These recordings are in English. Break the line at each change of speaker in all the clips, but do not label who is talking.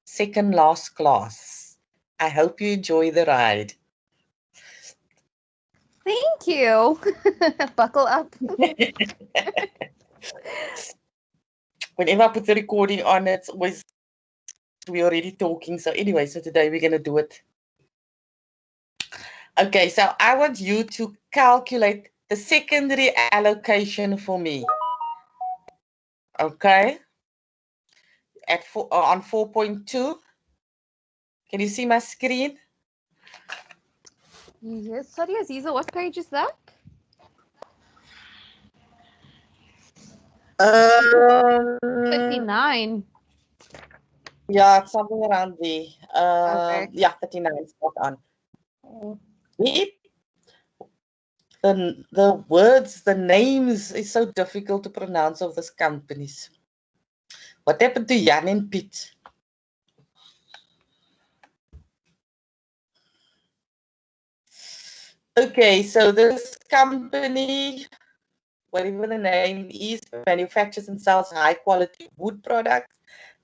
second last class. I hope you enjoy the ride.
Thank you. Buckle up.
Whenever I put the recording on, it's always we're already talking. So anyway, so today we're going to do it. Okay, so I want you to calculate the secondary allocation for me. Okay, on 4.2. Can you see my screen?
Yes, sorry, Aziza, what page is that? 39.
Yeah, it's something around there.
Okay.
Yeah, 39, spot on. The words, the names is so difficult to pronounce of these companies. What happened to Jan and Piet? Okay, so this company, whatever the name is, manufactures and sells high quality wood products.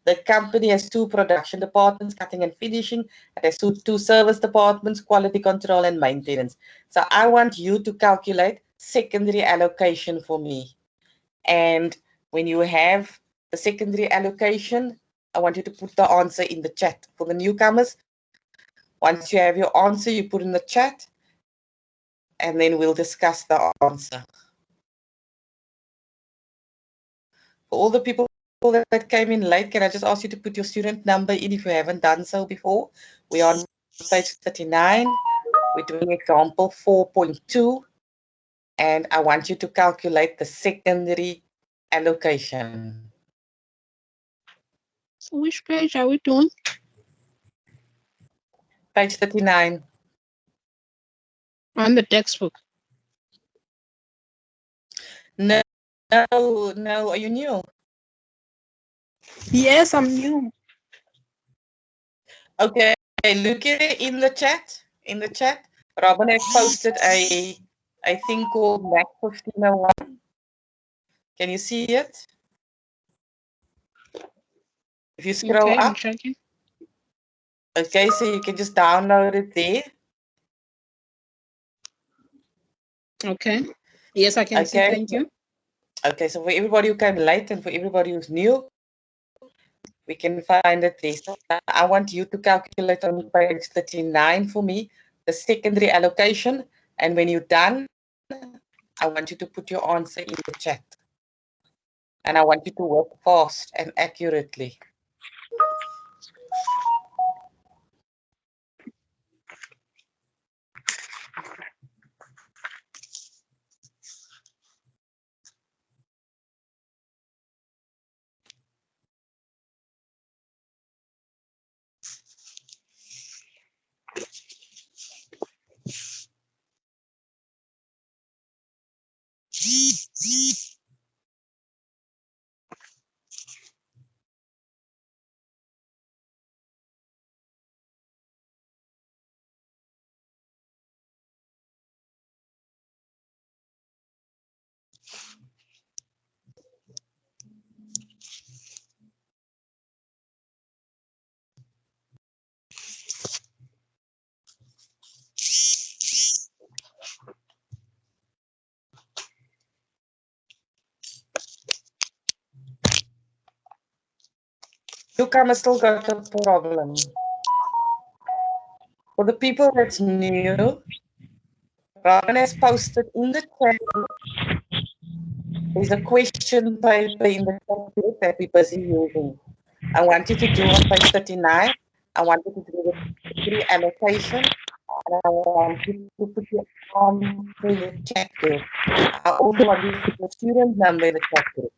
The company has two production departments, cutting and finishing. It has two service departments, quality control and maintenance. So I want you to calculate secondary allocation for me. And when you have the secondary allocation, I want you to put the answer in the chat. For the newcomers, once you have your answer, you put in the chat, and then we'll discuss the answer. For all the people that came in late, can I just ask you to put your student number in if you haven't done so before? We are on page 39. We're doing example 4.2, and I want you to calculate the secondary allocation.
So which page are we doing?
Page 39.
On the textbook.
No, are you new?
Yes, I'm new.
Okay, look at it in the chat. In the chat, Robin has posted a thing called MAC1501. Can you see it? If you scroll
Okay, I'm
up.
checking.
Okay, so you can just download it there.
Okay. Yes, I can see. Thank you.
Okay, so for everybody who came late and for everybody who's new, we can find it there. So I want you to calculate on page 39 for me, the secondary allocation. And when you're done, I want you to put your answer in the chat. And I want you to work fast and accurately. Newcomer still got a problem. For the people that's new, Robin has posted in the chat. There's a question paper in the chat that we're busy using. I want you to do on page 39. I want you to do the secondary allocation. And I want you to put your answer in the chat group. I also want you to put your student number in the chat group.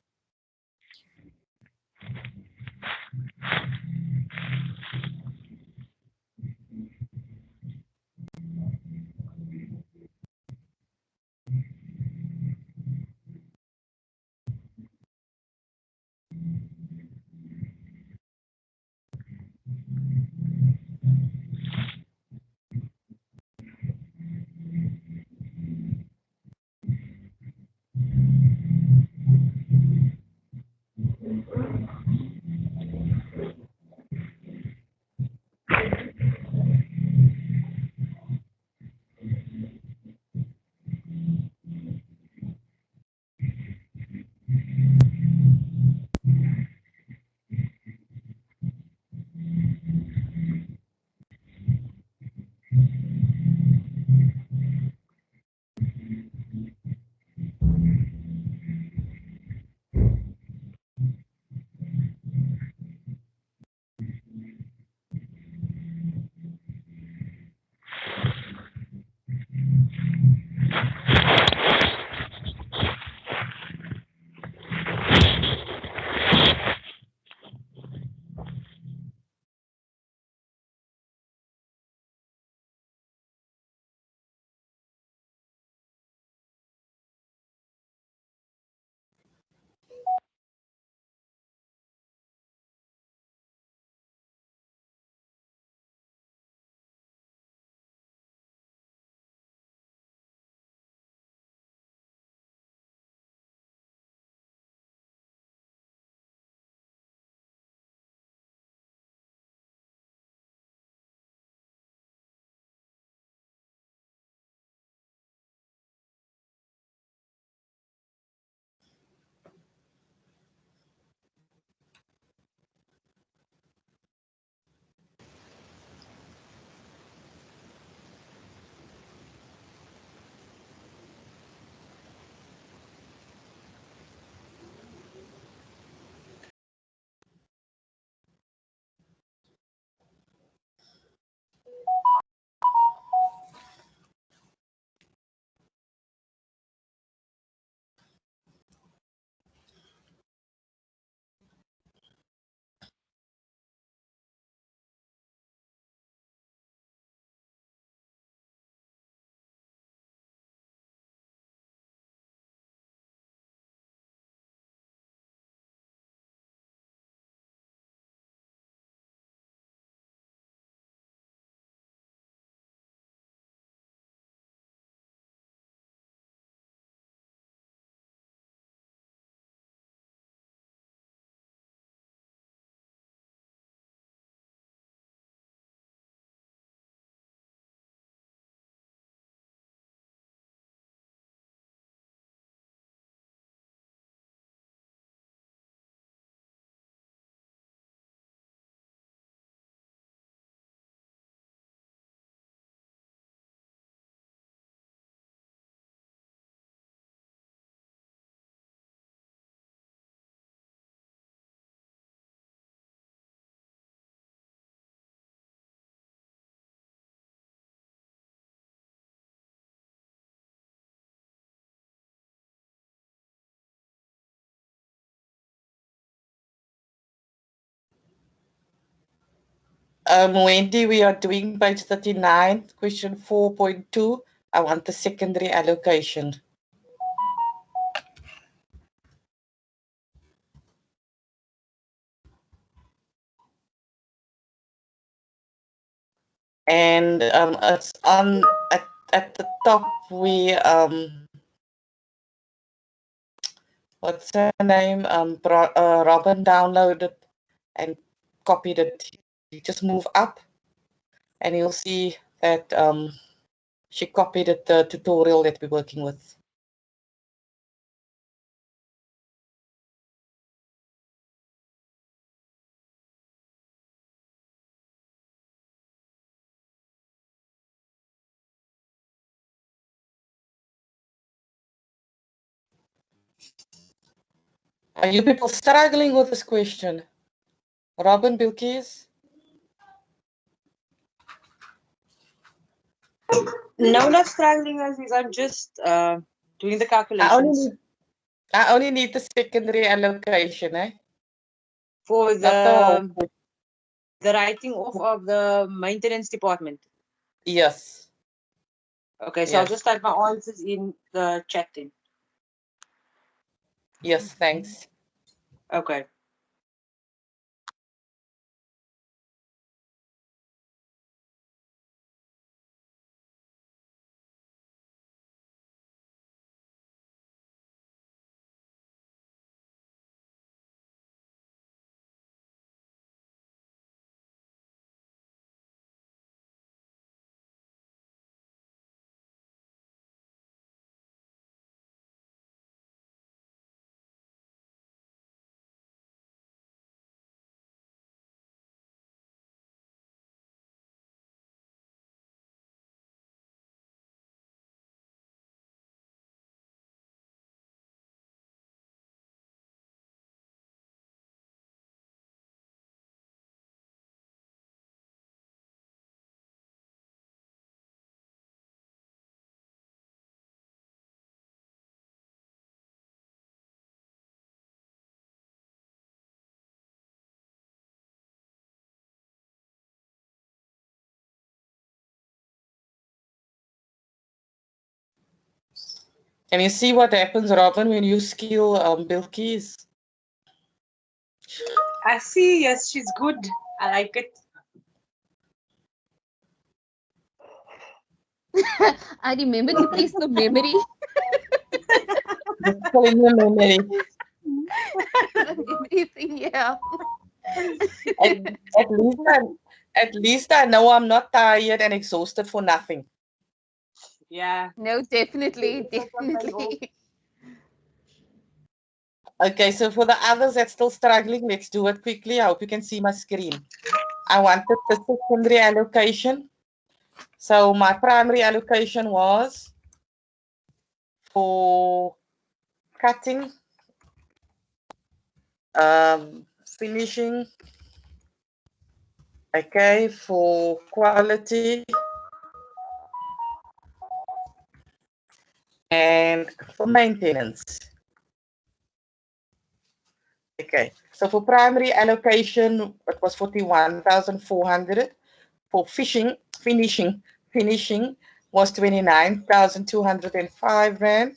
Wendy, we are doing page 39, question 4.2. I want the secondary allocation. And it's on at the top. We what's her name? Robin downloaded and copied it. You just move up, and you'll see that she copied it, the tutorial that we're working with. Are you people struggling with this question? Robin, Bilkis?
No, not struggling, Aziz. I'm just doing the calculations
I only need the secondary allocation, eh?
for
Not the whole.
the writing off of the maintenance department.
Yes.
Okay, so I'll just type my answers in the chat then.
Yes, thanks.
Okay.
Can you see what happens, Robin, when you skill Bilkis?
I see. Yes, she's good. I like it.
I remember to test the memory.
Pulling the memory.
The memory thing, yeah.
At least I know I'm not tired and exhausted for nothing.
Yeah.
No, definitely, definitely.
Okay, so for the others that's still struggling, let's do it quickly. I hope you can see my screen. I wanted the secondary allocation. So my primary allocation was for cutting, finishing, okay, for quality, and for maintenance. Okay, so for primary allocation, it was 41,400. For finishing was 29,205 Rand.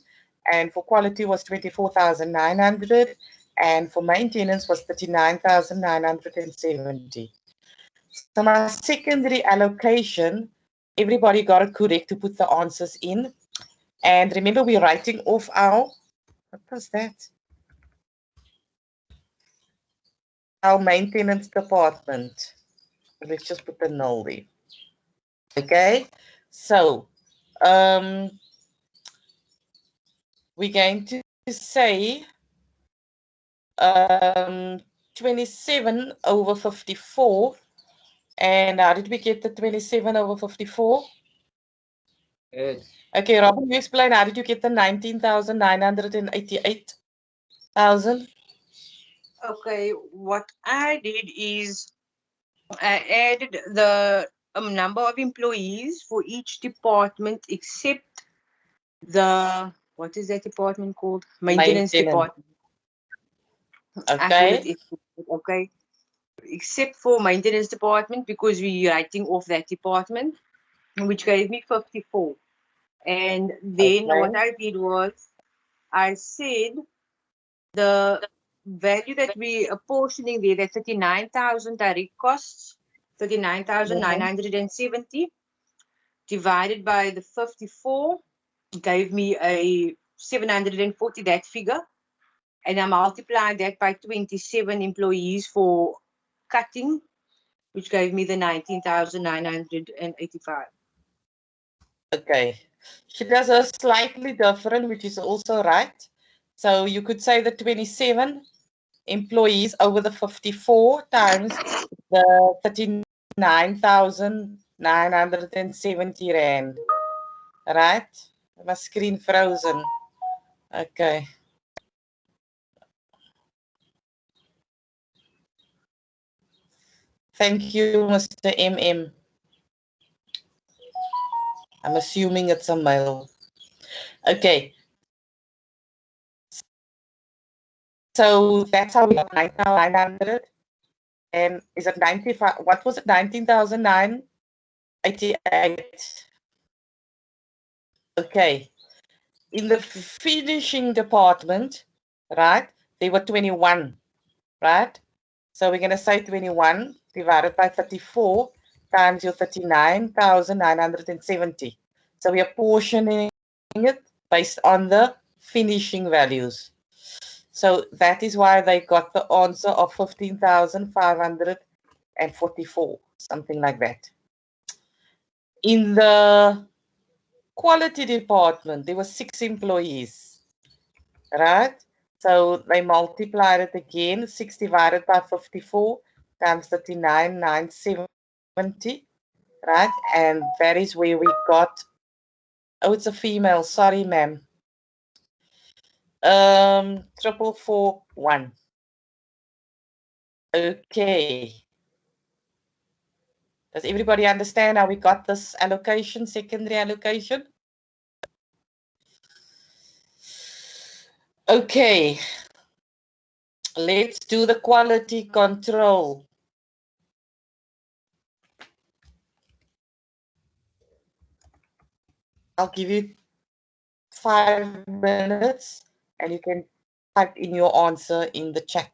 And for quality was 24,900. And for maintenance was 39,970. So my secondary allocation, everybody got it correct to put the answers in. And remember, we're writing off our, what was that? Our maintenance department. Let's just put the null there. Okay, so we're going to say 27 over 54. And how did we get the 27 over 54?
Yes.
Okay, Robin, you explain, how did you get the 19,988,000?
Okay, what I did is I added the number of employees for each department except the, what is that department called? Maintenance department. I
Okay.
okay. except for maintenance department, because we're writing off that department, which gave me 54. And then what I did was I said the value that we apportioning there, that 39,000 direct costs, 39,970 divided by the 54 gave me a 740, that figure. And I multiplied that by 27 employees for cutting, which gave me the 19,985.
Okay. She does a slightly different, which is also right. So you could say the 27 employees over the 54 times the 39,970 Rand. Right? My screen frozen. Okay. Thank you, Mr. MM. I'm assuming it's a male. Okay. So that's how we got 9,900. And is it 95? What was it? 19,988. Okay. In the finishing department, right, they were 21, right? So we're going to say 21 divided by 34 times your 39,970. So we are portioning it based on the finishing values. So that is why they got the answer of 15,544, something like that. In the quality department, there were 6 employees, right? So they multiplied it again, 6 divided by 54 times 39,970, right? And that is where we got, oh, it's a female, sorry, ma'am. 4441. Okay. Does everybody understand how we got this allocation, secondary allocation? Okay. Let's do the quality control. I'll give you 5 minutes and you can type in your answer in the chat.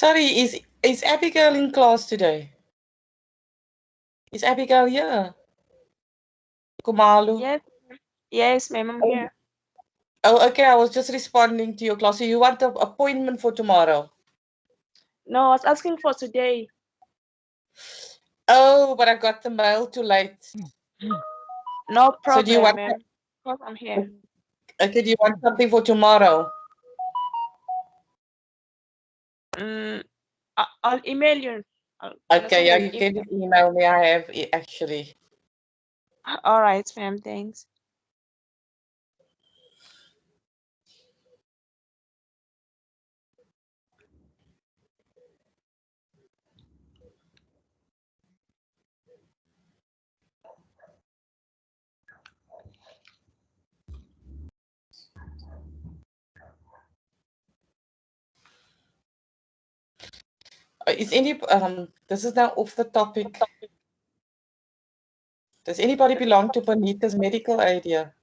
Sorry, is Abigail in class today? Is Abigail here? Kumalu?
Yes, ma'am, I'm here.
Oh, okay. I was just responding to your class. So you want an appointment for tomorrow?
No, I was asking for today.
Oh, but I got the mail too late.
No
So do you
problem,
want?
ma'am. Because I'm here.
Okay. Do you want something for tomorrow?
I'll email you.
Okay. Yeah, you can just email me. I have actually.
All right, ma'am. Thanks.
Is any this is now off the topic. Does anybody belong to Bonita's medical aid here?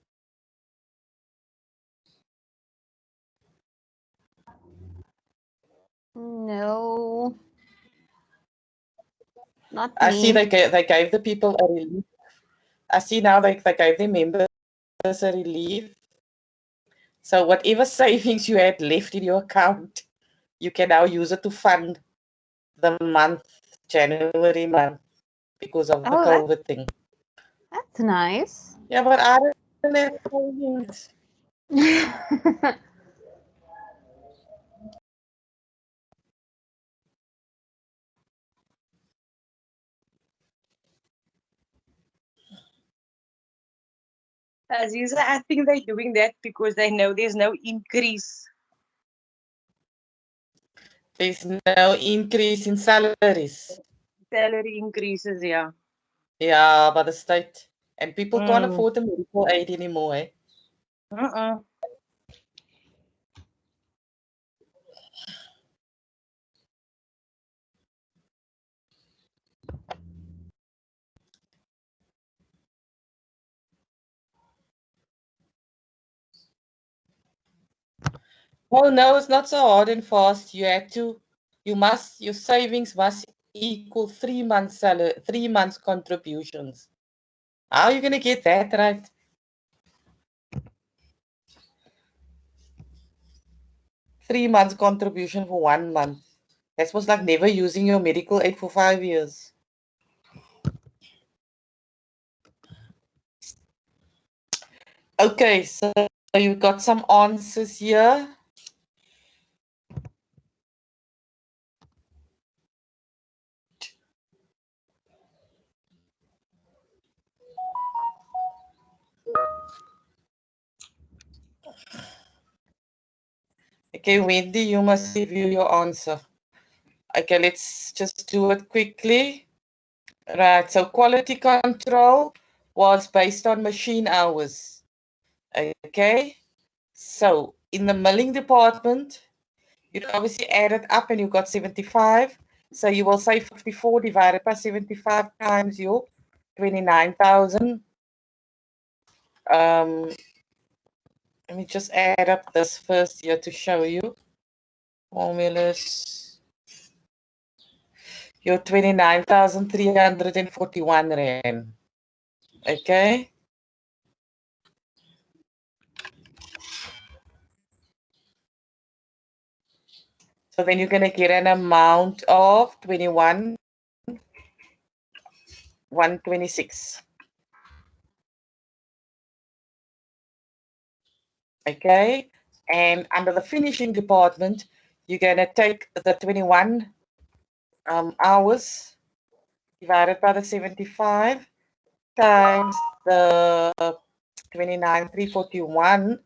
No, not
I see
me.
they gave the people a relief. I see now they gave their members a relief. So whatever savings you had left in your account, you can now use it to fund the month, January month, because of the
Oh,
COVID thing.
that's nice.
Yeah, but I don't have savings.
Aziza, I think they're doing that because they know there's no increase.
There's no increase in salaries.
Salary increases, yeah.
Yeah, by the state. And people can't
Mm.
afford the medical aid anymore. Eh?
Uh-uh.
Oh no, it's not so hard and fast. Your savings must equal 3 months salary, 3 months contributions. How are you gonna get that right? 3 months contribution for 1 month. That was like never using your medical aid for 5 years. Okay, so you've got some answers here. Okay, Wendy, you must review your answer. Okay, let's just do it quickly. Right, so quality control was based on machine hours. Okay, so in the milling department, you'd obviously add it up and you got 75. So you will say 54 divided by 75 times your 29,000. Let me just add up this first here to show you. Formulas. Your 29,341 Rand. Okay. So then you're going to get an amount of 21,126. Okay. And under the finishing department, you're going to take the 21 hours divided by the 75 times the 29,341.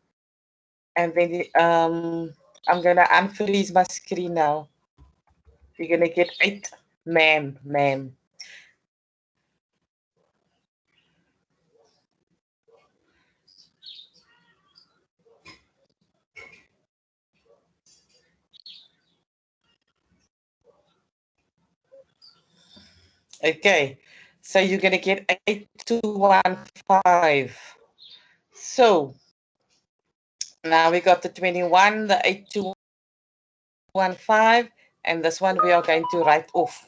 And then I'm going to unfreeze my screen now. You're going to get 8, ma'am. Okay, so you're going to get 8215. So now we got the 21, the 8215, And this one we are going to write off.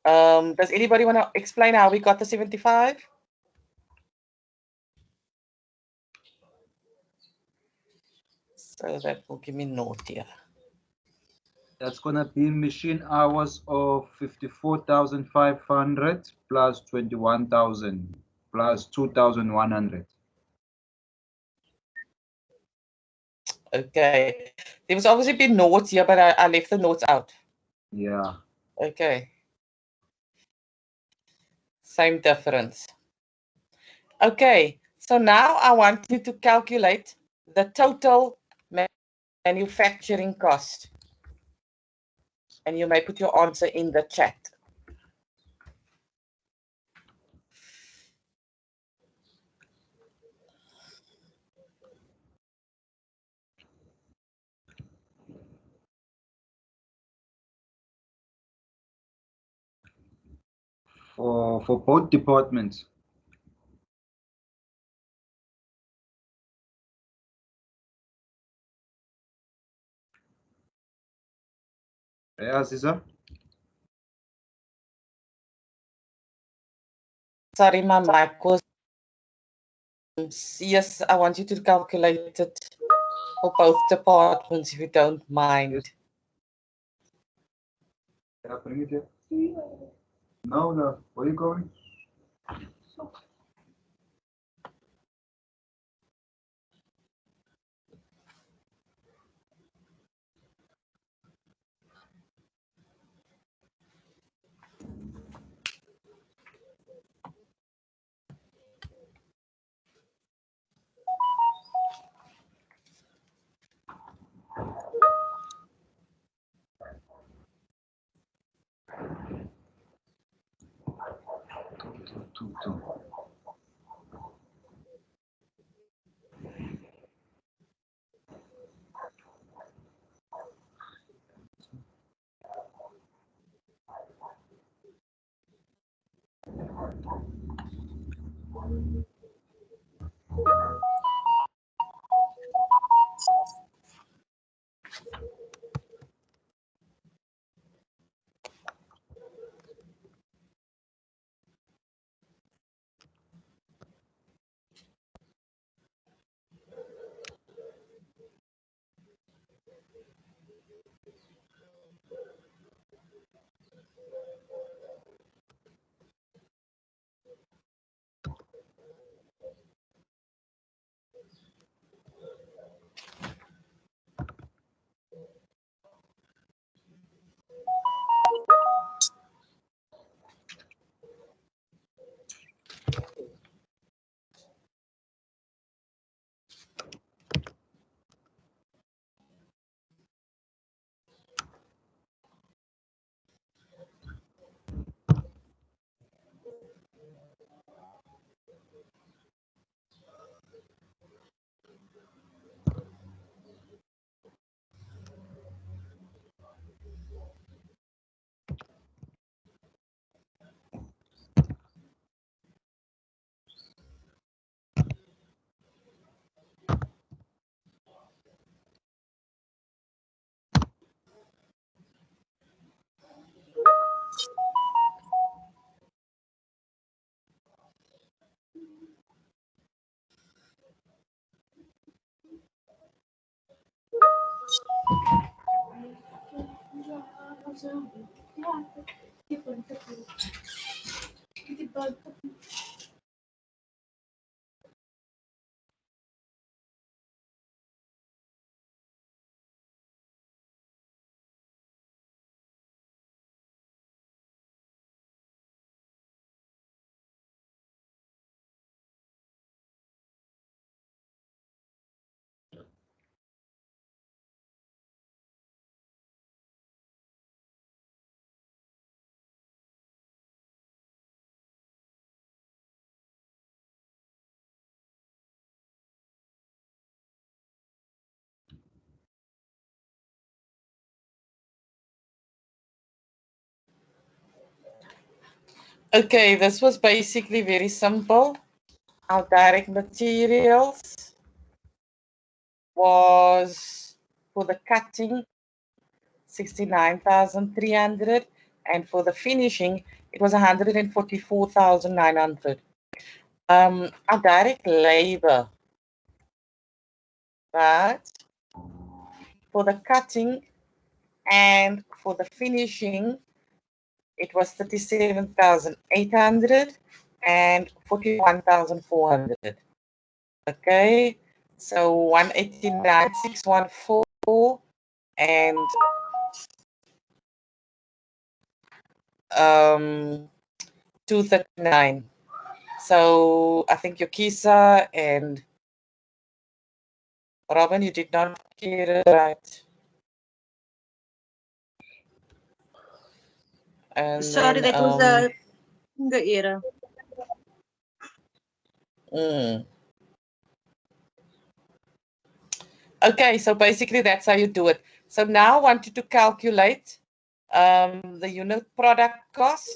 Does anybody want to explain how we got the 75? So that will give me naught here.
That's going to be machine hours of 54,500 plus 21,000 plus 2,100.
Okay. There was obviously been notes here, but I left the notes out.
Yeah.
Okay. Same difference. Okay. So now I want you to calculate the total manufacturing cost. And you may put your answer in the chat.
For both departments. Yeah, Aziza?
Sorry, my mic was. Yes, I want you to calculate it for both departments, if you don't mind.
Yes. Yeah, bring it here. No. Where are you going? Two.
Okay, this was basically very simple. Our direct materials was for the cutting, 69,300, and for the finishing, it was 144,900. Our direct labor, right, for the cutting and for the finishing, it was 37,800 and 41,400. Okay, so 189,614 and 239. So I think Yokisa and Robin, you did not get it right. And
Sorry,
then,
that was the error.
Okay, so basically that's how you do it. So now I want you to calculate the unit product cost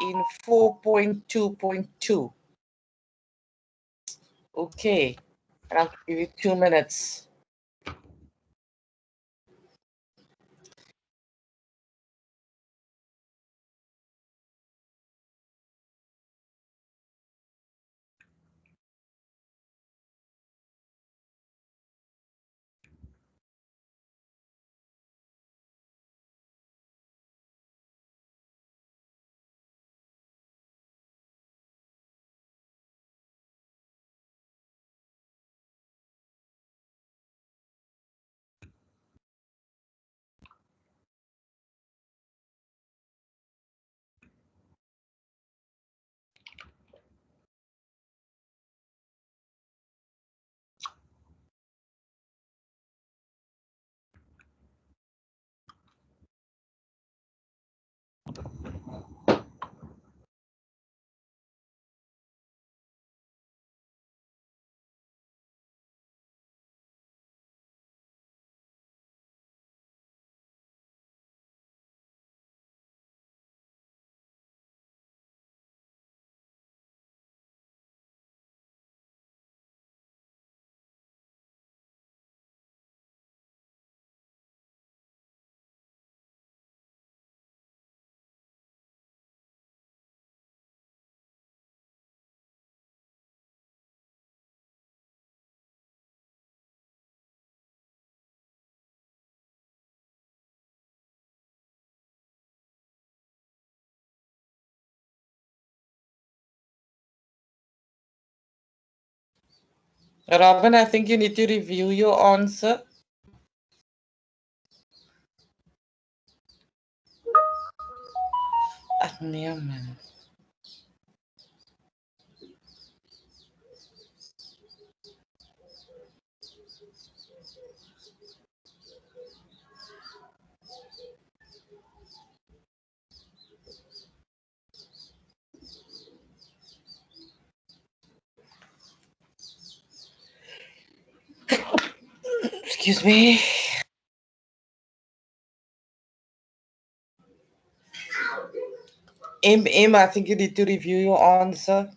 in 4.2.2. Okay, and I'll give you 2 minutes. Robin, I think you need to review your answer. Nee, man. Excuse me. I think you need to review your answer.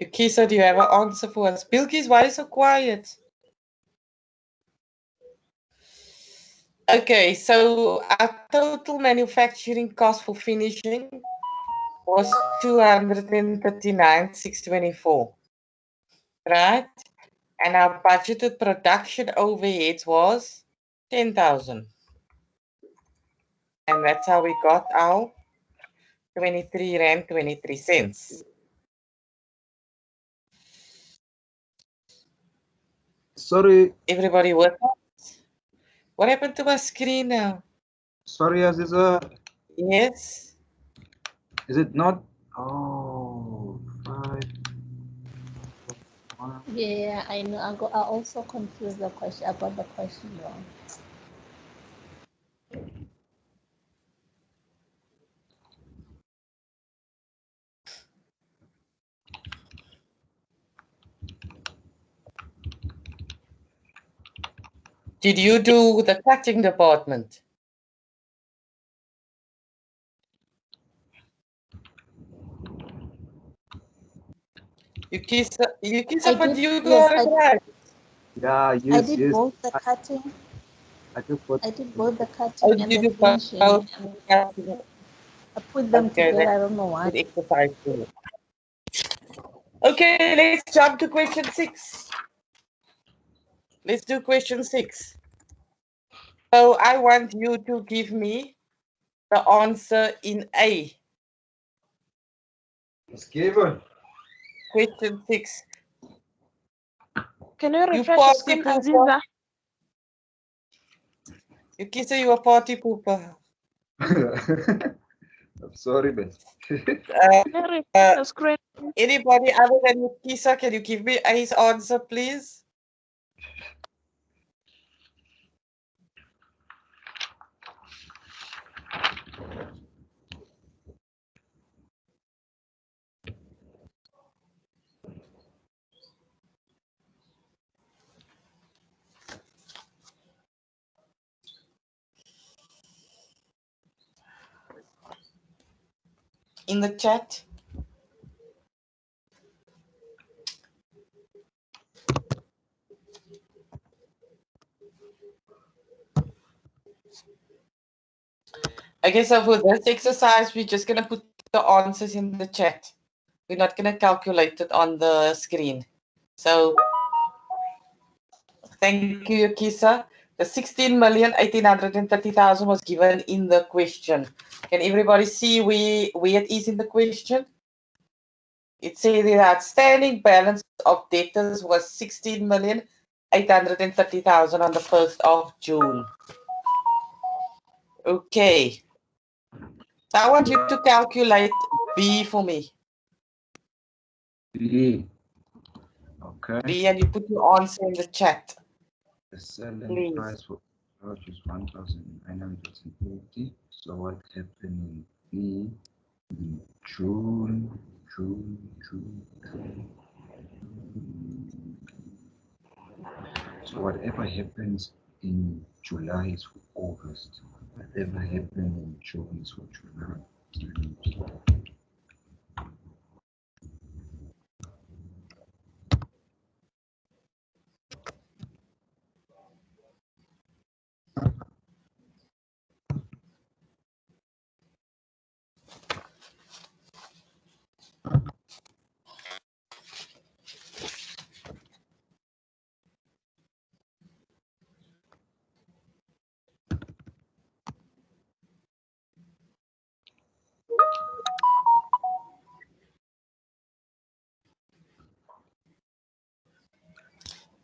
Yukisa, do you have an answer for us? Bilkis, why are you so quiet? Okay, so our total manufacturing cost for finishing was 239,624, right? And our budgeted production overheads was 10,000. And that's how we got our 23 Rand 23 cents.
Sorry,
Everybody with us? What happened to my screen now?
sorry, Aziza.
Yes.
Is it not? Oh, 5.
Yeah, I know. I also confused the question. I got the question wrong.
Did you do the cutting department? Yukisa, but you
yes,
got it right.
Yeah,
I
yes,
did
yes.
both the cutting.
I took both.
I did both the
Oh,
cutting and
you
the
do both
finishing.
cutting.
I put them
Okay,
together. I
that's
don't know why.
good exercise for you. Okay, let's jump to question 6. Let's do question 6. So I want you to give me the answer in A.
It's given.
Question 6.
Can you
You
refresh the
party
screen,
pooper.
Aziza?
Yukisa, you a party pooper.
I'm sorry, man.
Uh,
Can you refresh the screen?
anybody other than Yukisa, can you give me A's answer, please? In the chat. Okay, so for this exercise, we're just going to put the answers in the chat. We're not going to calculate it on the screen. So, thank you, Yukisa. The 16,1830,000 was given in the question. Can everybody see where it is in the question? It says the outstanding balance of debtors was 16,830,000 on the 1st of June. Okay. So I want you to calculate B for me.
B. Okay.
B, and you put your answer in the chat.
The selling
Please.
price for George is 1,980. So what happened in B in June? So whatever happens in July is for August. Whatever happened in June is for July.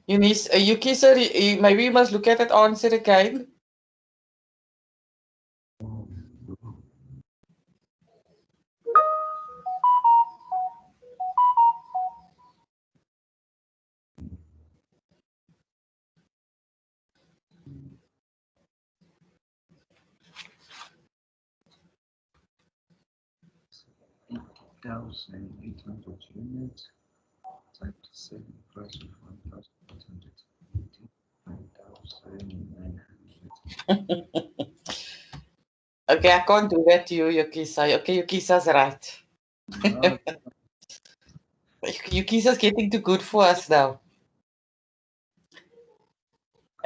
Yuki, sir, maybe you must look at that answer again.
Thousand 800 units times the selling price of 1,880. 9,900.
Okay, I can't do that to you, Yukisa. Okay, Yukisa's right. Yukisa's getting too good for us now.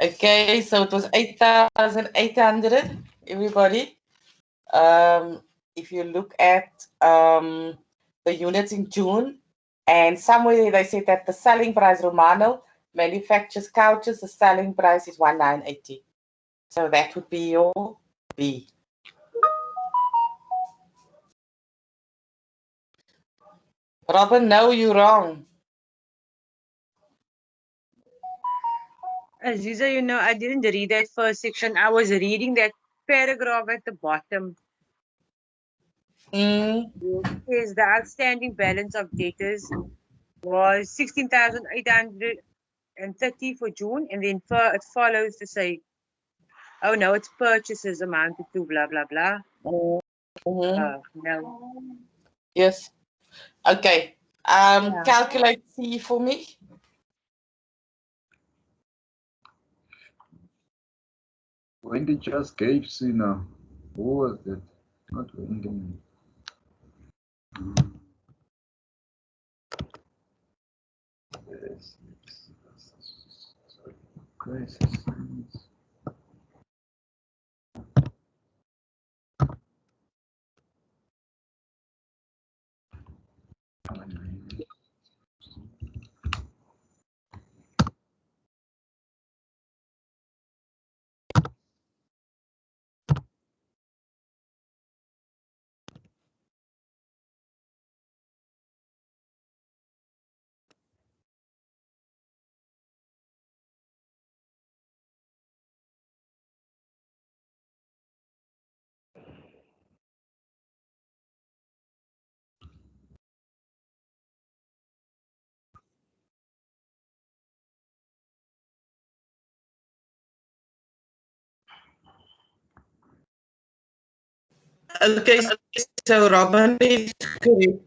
Okay, so it was 8,800, everybody. If you look at the units in June, and somewhere they said that the selling price, Romano manufactures couches, the selling price is 1,980. So that would be your B. Robin, no, you're wrong.
Aziza, you know, I didn't read that first section. I was reading that paragraph at the bottom.
Mm.
It says the outstanding balance of debtors was 16,830 for June, and then it follows to say, oh no, its purchases amounted to blah blah blah.
Mm-hmm.
No.
Yes. Okay. Calculate C for me.
Wendy just gave Sina. Who was that? Not Wendy. Yes. Sorry. Crisis.
Okay, so Robin is correct.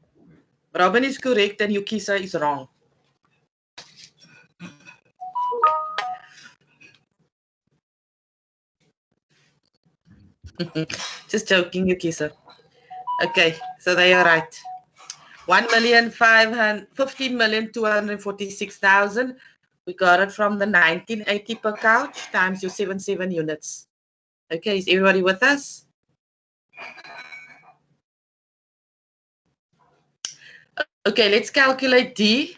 Robin is correct and Yukisa is wrong. Just joking, Yukisa. Okay, so they are right. 1,15,246,000. We got it from the 1980 per couch times your 77 units. Okay, is everybody with us? Okay, let's calculate D.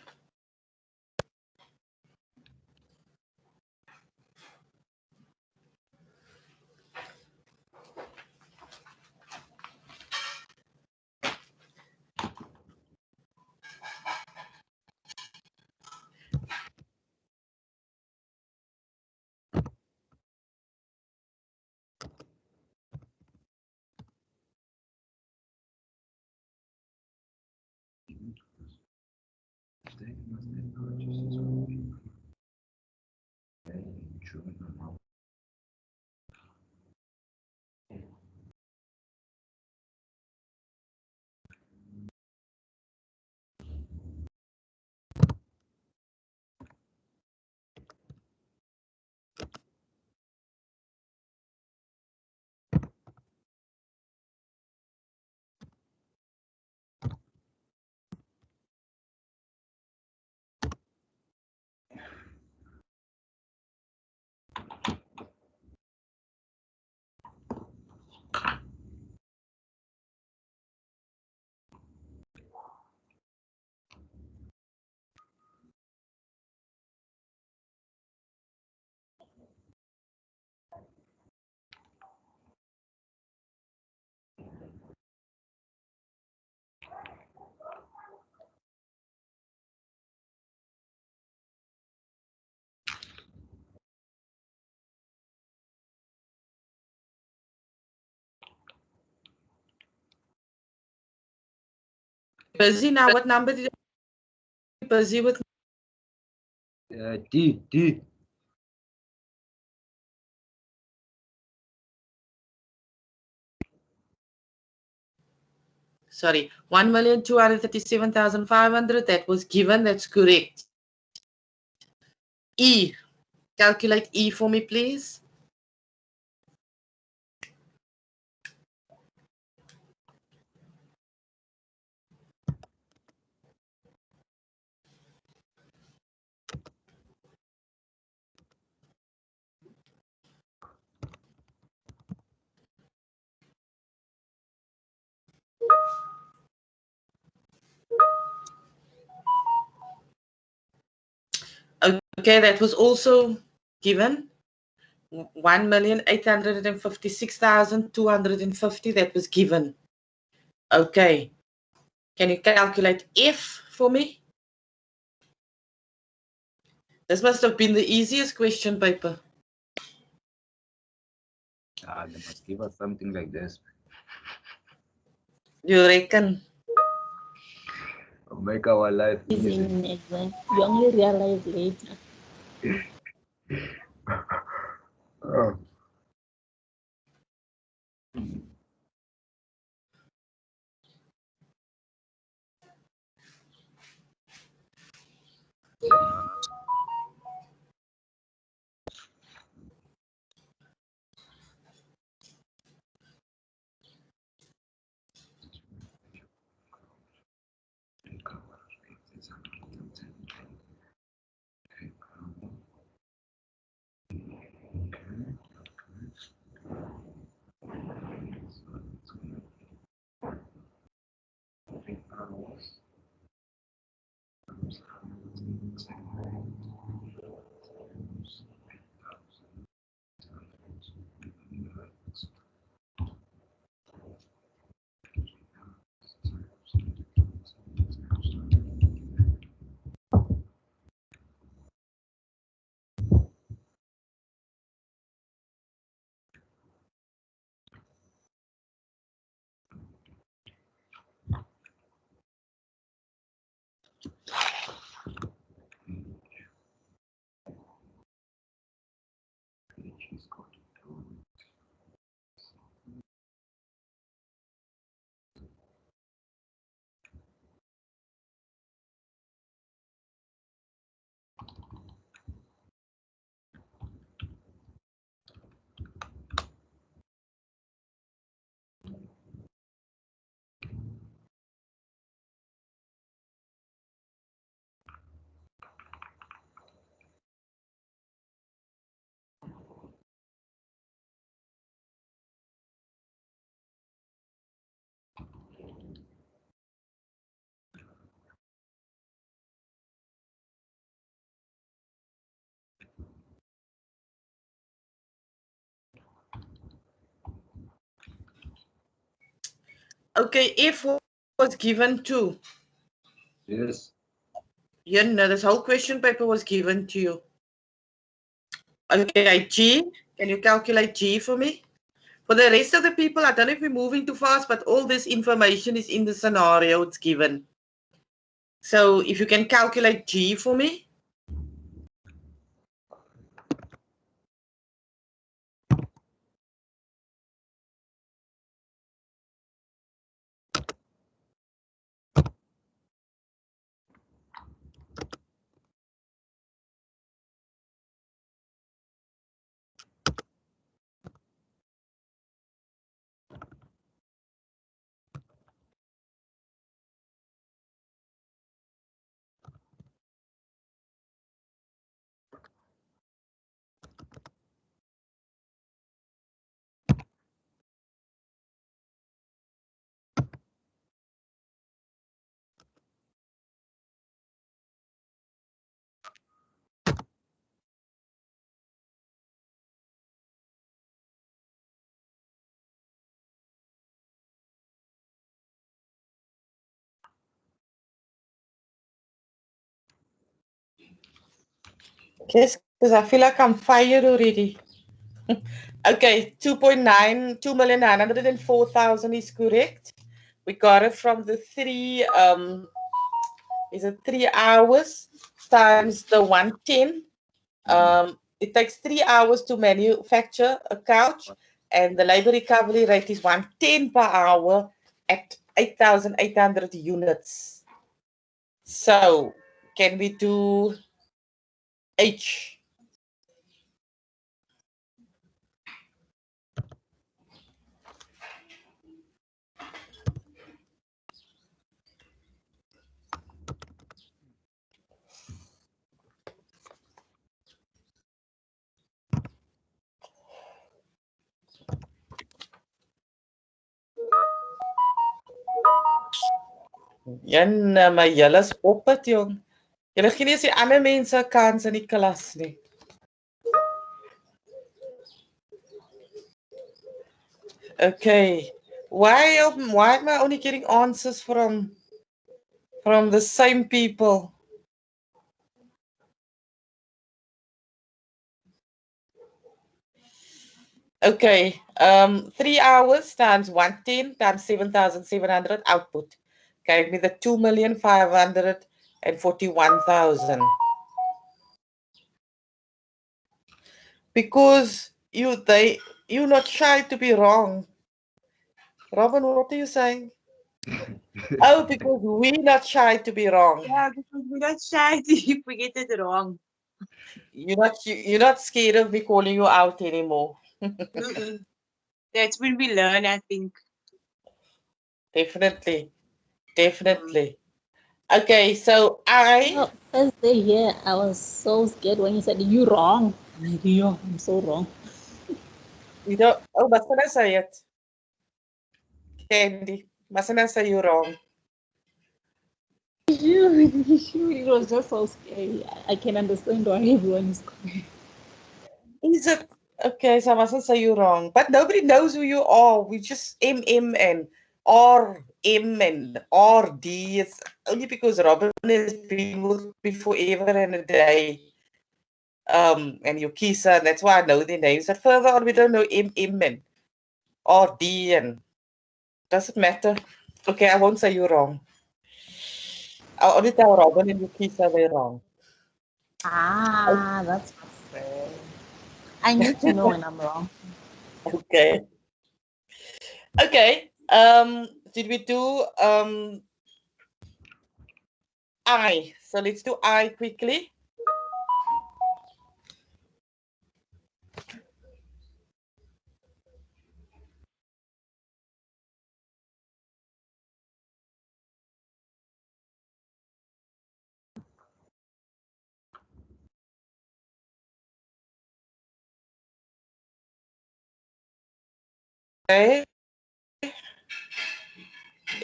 Busy now. What number did you busy with?
D.
Sorry, 1,237,500. That was given. That's correct. E. Calculate E for me, please. Okay, that was also given. 1,856,250. That was given. Okay. Can you calculate F for me? This must have been the easiest question paper.
They must give us something like this.
You reckon?
Make our life
Easy
easy.
in exam. You only realize later.
Oh. she's got to do it.
Okay, if was given to.
Yes.
You know, this whole question paper was given to you. Okay, G, can you calculate G for me? For the rest of the people, I don't know if we're moving too fast, but all this information is in the scenario it's given. So if you can calculate G for me. Yes, because I feel like I'm fired already. Okay, 2,904,000 is correct. We got it from the is it 3 hours times the 110. It takes 3 hours to manufacture a couch, and the labor recovery rate is 110 per hour at 8,800 units. So, can we do H? Jan, maar julle is op het, jong. Julle gee nie eens die ander mense 'n kans in die klas nie. Okay. Why am I only getting answers from the same people? Okay. 3 hours times 110 times 7,700 output. Gave me the 2,541,000. Because you're not shy to be wrong. Robin, what are you saying? Oh, because we're not shy to be wrong.
Yeah, because we're not shy if we get it wrong.
You're not scared of me calling you out anymore.
That's when we learn, I think.
Definitely. Okay, so
Well, first day here, I was so scared when you said you wrong. I'm like, yo, I'm so wrong.
you don't. Oh, mustn't I say it? Candy, mustn't I say you're wrong?
It was just so scary. I can understand why everyone is crying.
Is it okay? So I mustn't say you're wrong, but nobody knows who you are. We just MM and RM and RD. It's only because Robin has been with me forever and a day. And Yukisa, and that's why I know their names. But further on, we don't know MM and RD, and does it matter? Okay, I won't say you're wrong. I'll only tell Robin and Yukisa they're wrong.
Ah, that's fair. I need to know when I'm wrong.
Okay. Okay. Did we do I? So let's do I quickly. Okay.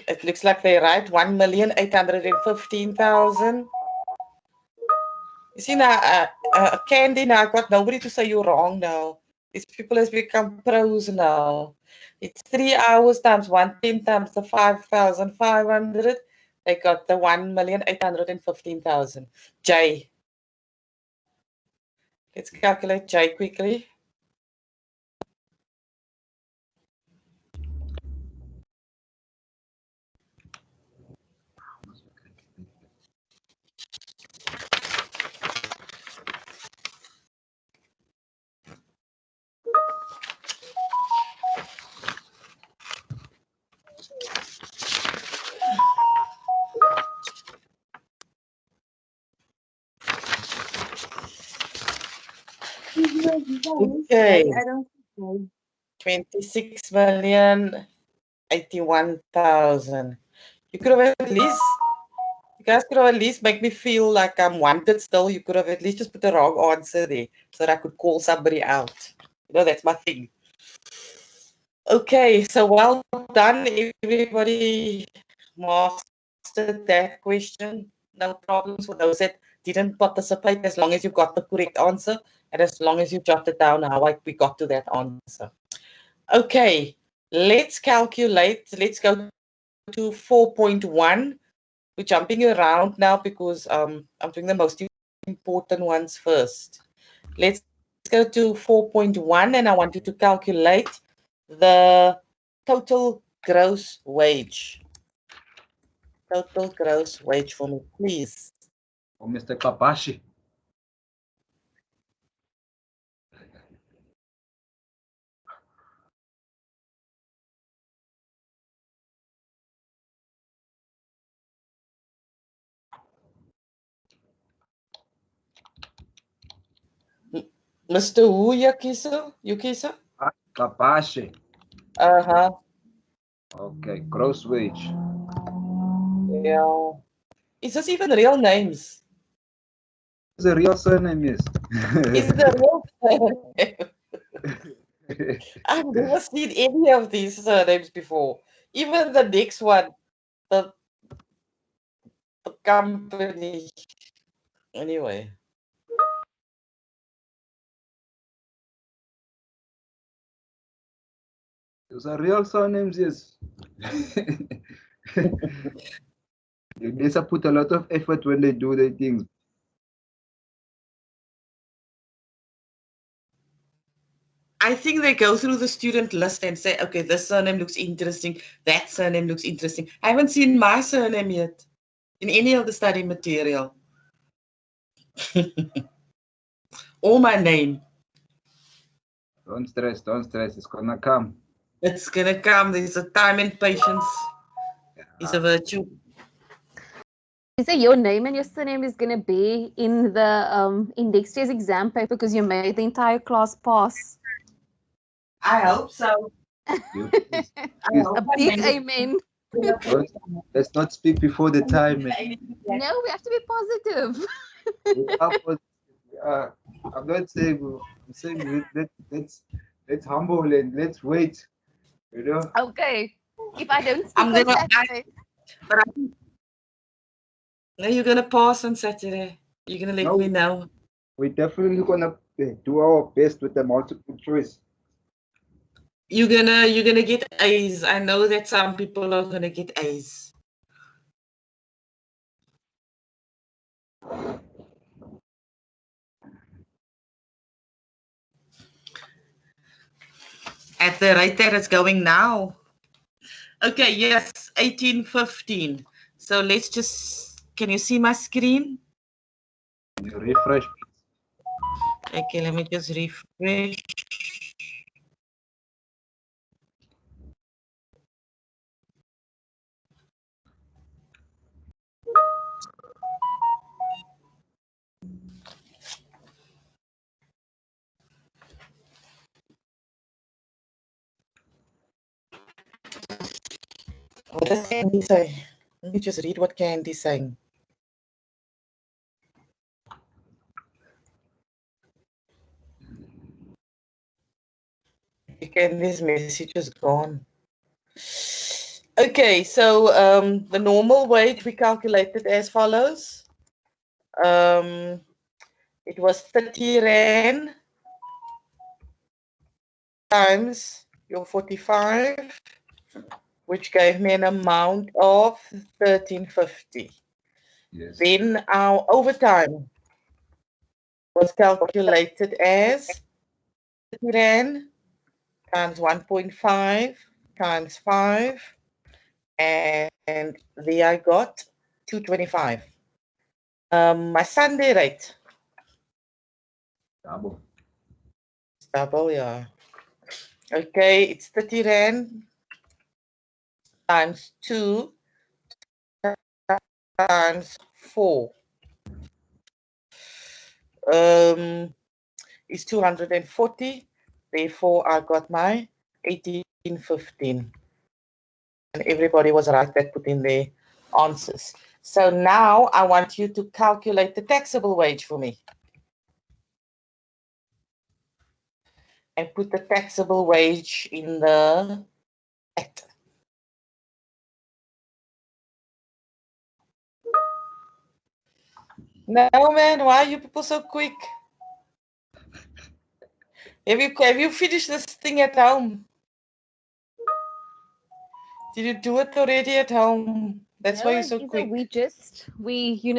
It looks like they write 1,815,000. You see now, Candy, now I've got nobody to say you're wrong now. These people has become pros now. It's 3 hours times 110 times the 5,500. They got the 1,815,000. J. Let's calculate J quickly. Okay. 26,081,000. You could have at least, you guys could have at least make me feel like I'm wanted still. You could have at least just put the wrong answer there so that I could call somebody out. You know, that's my thing. Okay, so well done, everybody. Mastered that question. No problems for those that didn't participate, as long as you got the correct answer and as long as you jotted down how we got to that answer. Okay, let's calculate. Let's go to 4.1. We're jumping around now because I'm doing the most important ones first. Let's go to 4.1 and I want you to calculate the total gross wage. Total gross wage for me, please.
Oh, Mr. Kapashi.
Mr. Who, Yukisa?
Kapashi.
Uh-huh.
Okay, gross wage.
Yeah. Is this even real names?
It's a real surname, yes.
Is it a real surname? I've never seen any of these surnames before. Even the next one, the company. Anyway.
Those are real surnames, yes. They put a lot of effort when they do their things.
I think they go through the student list and say, okay, this surname looks interesting, that surname looks interesting. I haven't seen my surname yet in any of the study material. Or my name.
Don't stress, it's gonna come.
It's gonna come. There's a time and patience is a virtue.
You say your name and your surname is going to be in the in next year's exam paper because you made the entire class pass.
I hope so.
A big amen.
Let's not speak before the time.
No, we have to be positive.
I'm not saying. I'm saying let's humble and let's wait. You know.
Okay. If I don't speak on Saturday.
No, you're gonna pass on Saturday. You're gonna let me know.
We're definitely gonna do our best with the multiple choice.
You're gonna get A's. I know that some people are gonna get A's. At the rate that it's going now. Okay, yes, 1815. So let's just, can you see my screen?
Can you refresh?
Okay, let me just refresh. What does Candy say? Let me just read what Candy's saying. Candy's message is gone. Okay, so the normal wage we calculated as follows. It was 30 Rand times your 45, which gave me an amount of 1350.
Yes.
Then our overtime was calculated as 30 Rand times 1.5 times 5, and there I got 225. My Sunday rate,
Double.
double, yeah. Okay, it's 30 Rand times 2 times 4. Is 240. Therefore, I got my 1815. And everybody was right that put in their answers. So now I want you to calculate the taxable wage for me. And put the taxable wage in the chat. No, man, why are you people so quick? Have you finished this thing at home? Did you do it already at home? That's why you're so
Anita,
quick.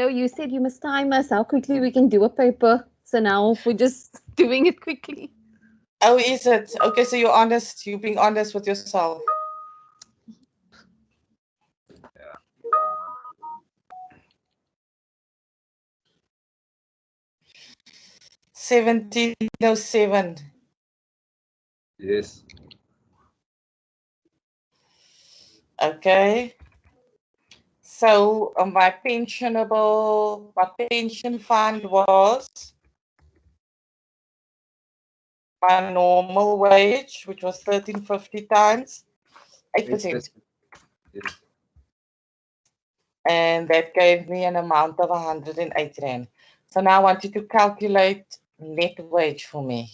you said you must time us how quickly we can do a paper. So now we're just doing it quickly.
Oh, is it? Okay, so you're honest. You're being honest with yourself.
Yeah.
1707.
Yes.
Okay. So my pension fund was my normal wage, which was 1350 times 8%.
Yes.
And that gave me an amount of 108 Rand. So now I want you to calculate net wage for me.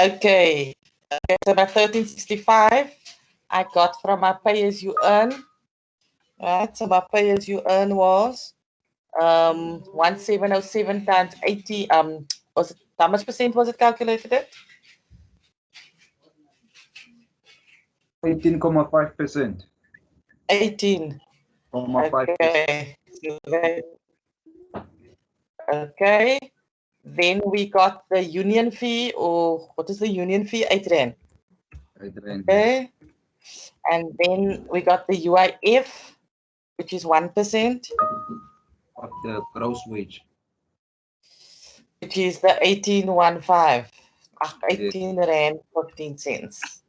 Okay. Okay, so my 1365 I got from my pay as you earn. Right, so my pay as you earn was 1707 times 80. Was it, how much percent was it calculated at?
18.5%.
18.
18.5%.
Okay. Okay. Then we got the union fee, or what is the union fee? 8 Rand.
8 Rand.
Okay. And then we got the UIF, which is 1%,
Of the gross wage.
which is the 1815.
Yes.
18 Rand 15 cents.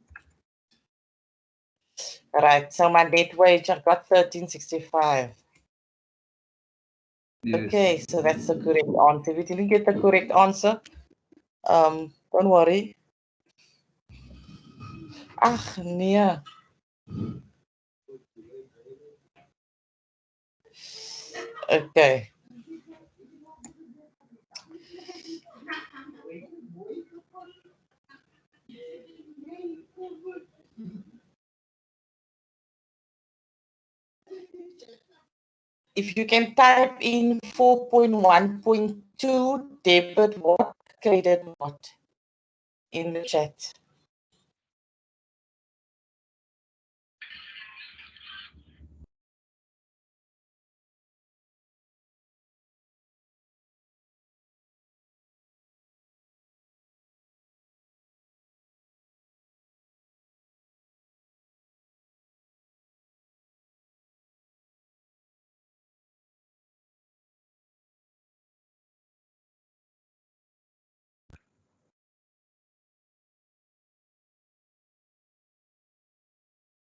Right. So my net wage, I got 1365.
Yes.
Okay, so that's the correct answer. If you didn't get the correct answer, don't worry. Ach, nee. Okay. If you can type in 4.1.2 debit what, credit what in the chat.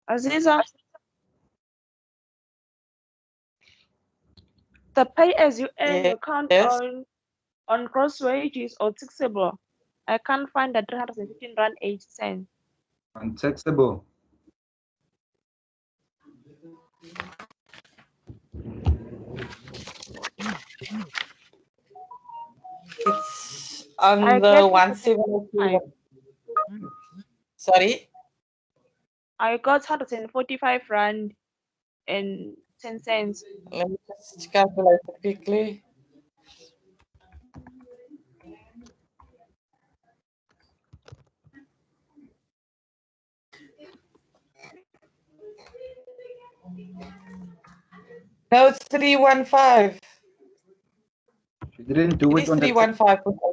Aziza, the pay as you earn you count
Yes.
on gross wages or taxable. I can't find the 315 rand 80 cents.
Untaxable.
It's on
I
the
get
1707. Sorry?
I got 145 rand and 10 cents.
Let me just calculate it quickly. No, it's 315.
She didn't do
It
it
is
on the
315.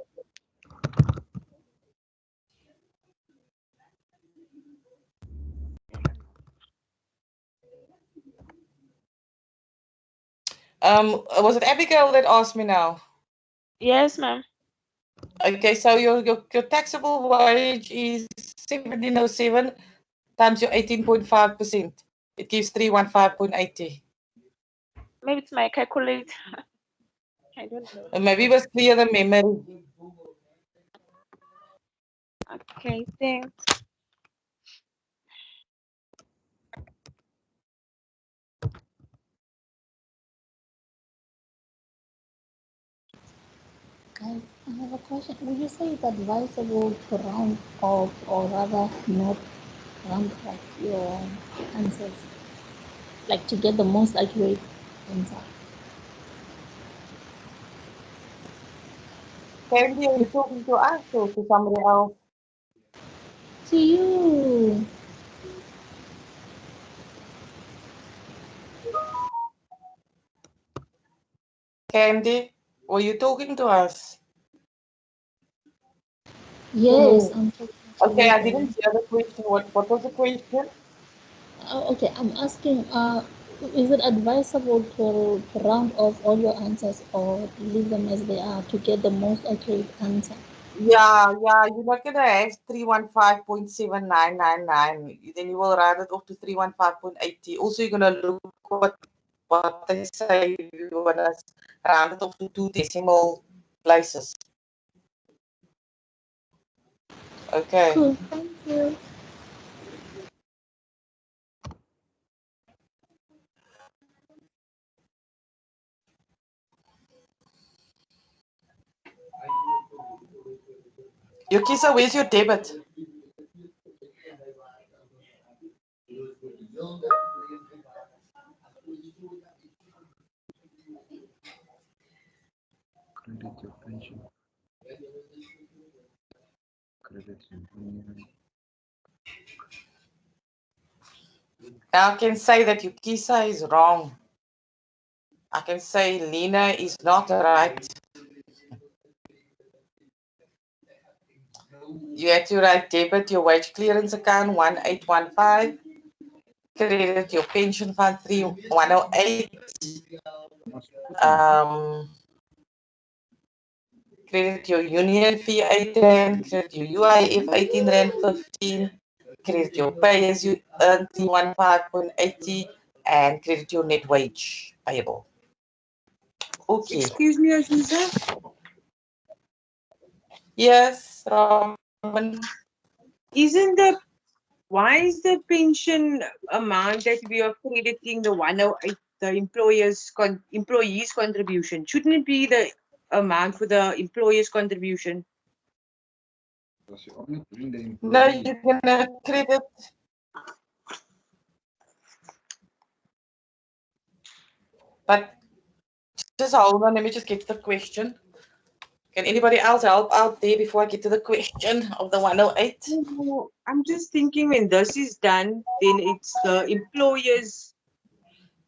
Was it Abigail that asked me now?
Yes, ma'am.
Okay, so your taxable wage is 1707 times your 18.5%. It gives 315.80.
Maybe it's my calculator. I don't know.
Maybe it was clear the memory.
Okay, thanks.
Guys, I have a question. Would you say it's advisable to round off or rather not round off your answers? Like to get the most accurate answer?
Candy, are you talking to us or to somebody else?
To you.
Candy, were you talking to us?
Yes, I'm talking to
Okay,
you
I
guys.
didn't hear the question. What was the question?
Okay, I'm asking, is it advisable to round off all your answers or leave them as they are to get the most accurate answer?
Yeah, you're not gonna have 315.7999. Then you will round it off to 315.80. Also, you're gonna look what they say. You wanna round it off to 2 decimal places. Okay.
Cool, thank you.
Yukisa, where's your debit?
Credit your pension. Credit your union.
I can say that Yukisa is wrong. I can say Lena is not right. You had to write debit your wage clearance account 1815, credit your pension fund 3108, credit your union fee 8 rand, credit your UIF 18 rand 15, credit your pay as you earn 315.80, and credit your net wage payable. Okay.
Excuse me, Aziza.
Yes, Robin.
Why is the pension amount that we are crediting the 108, the employees contribution? Shouldn't it be the amount for the employer's contribution?
Because you're only doing the
No,
employee.
you're gonna credit. But just hold on, let me just get to the question. Can anybody else help out there before I get to the question of the 108?
No, I'm just thinking when this is done, then it's the employer's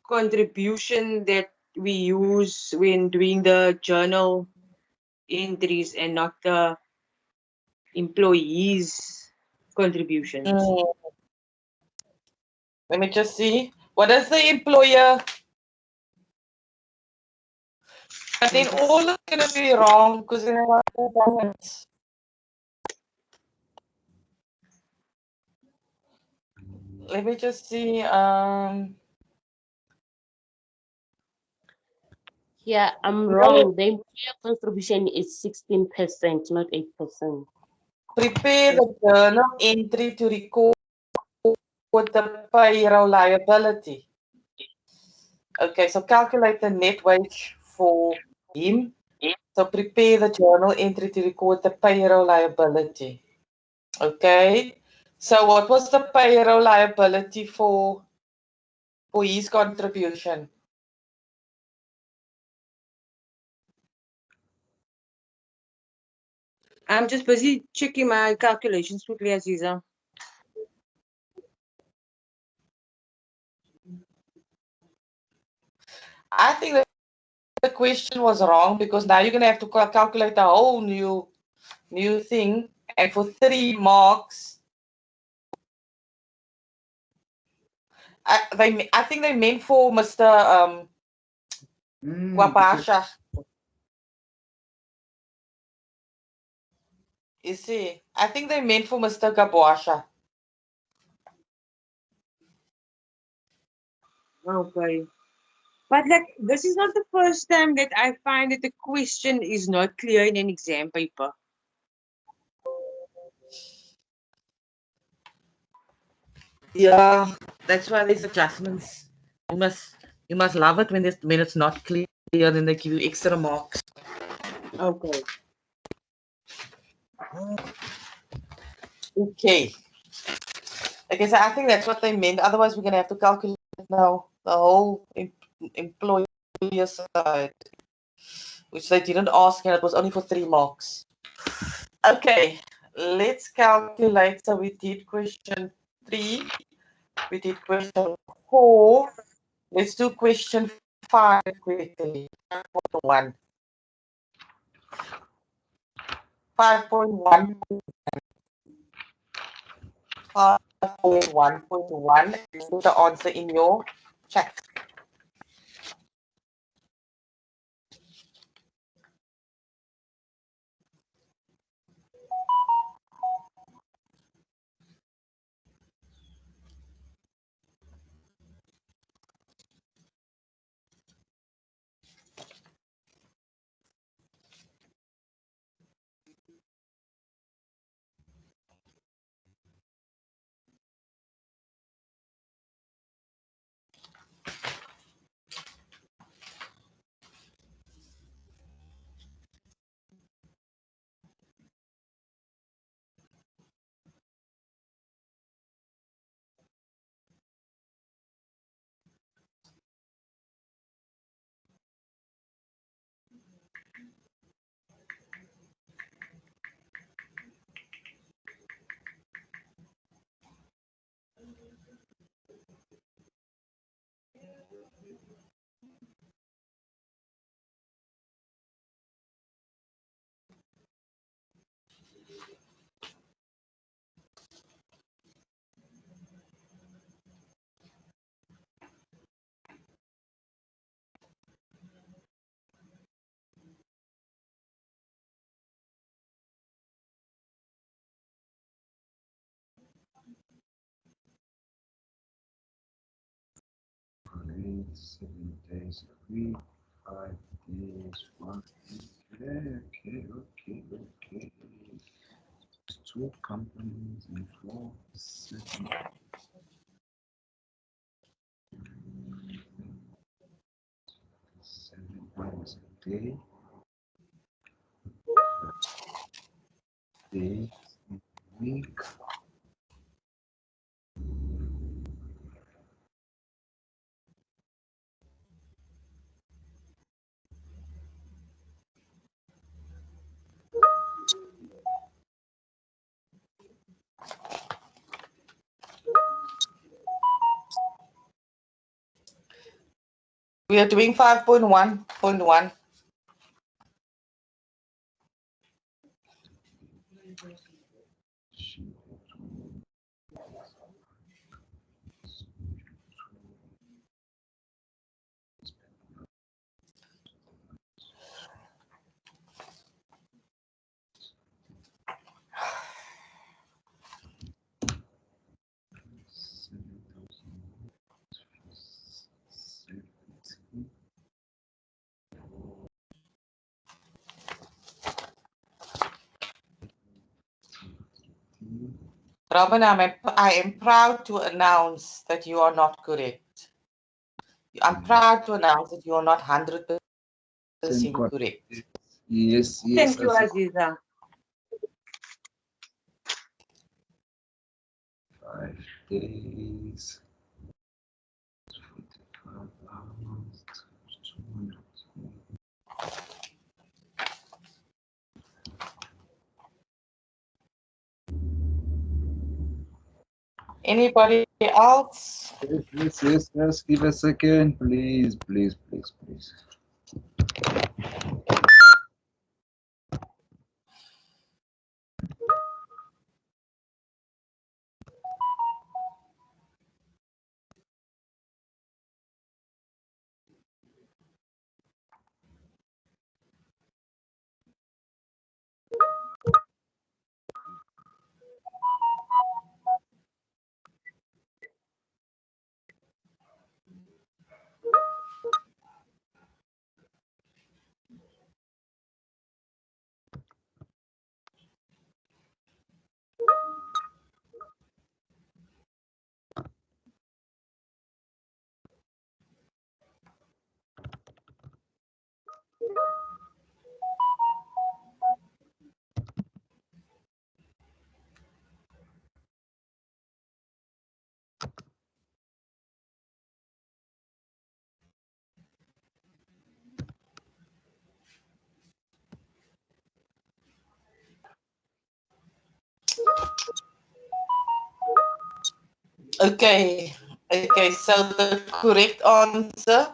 contribution that we use when doing the journal entries and not the employees' contributions.
Let me just see. What is the employer? But then all is going to be wrong because then I want to balance. Let me just see.
Yeah, I'm wrong. The employer contribution is 16%, not 8%.
Prepare the journal entry to record the payroll liability. Okay, so calculate the net wage for him. So prepare the journal entry to record the payroll liability. Okay, so what was the payroll liability for his contribution?
I'm just busy checking my calculations quickly, Aziza.
I think that the question was wrong because now you're going to have to calculate a whole new thing, and for 3 marks, I think they meant for Mr. Kwapasha. You see, I think they meant for Mr. Gabwasha.
Okay. But like, this is not the first time that I find that the question is not clear in an exam paper.
Yeah, that's why there's adjustments. You must love it when it's not clear, then they give you extra marks.
Okay.
Okay. Okay, so I think that's what they meant. Otherwise, we're gonna have to calculate now the whole employer side, which they didn't ask, and it was only for 3 marks. Okay, let's calculate. So we did question 3, we did question 4. Let's do question 5 quickly. 5.1. 5.1. 5.1.1. Put the answer in your chat.
Great, 7 days a week, 5 days, 1 week. Okay. It's 2 companies involved, 7 hours a day. Days a week.
We are doing 5.1.1. Robin, I am proud to announce that you are not correct. I'm proud to announce that you are not 100% correct.
Yes.
Thank you, Aziza.
5 days, 45 hours, 200.
Anybody else?
Yes. Give a second, please.
Okay, so the correct answer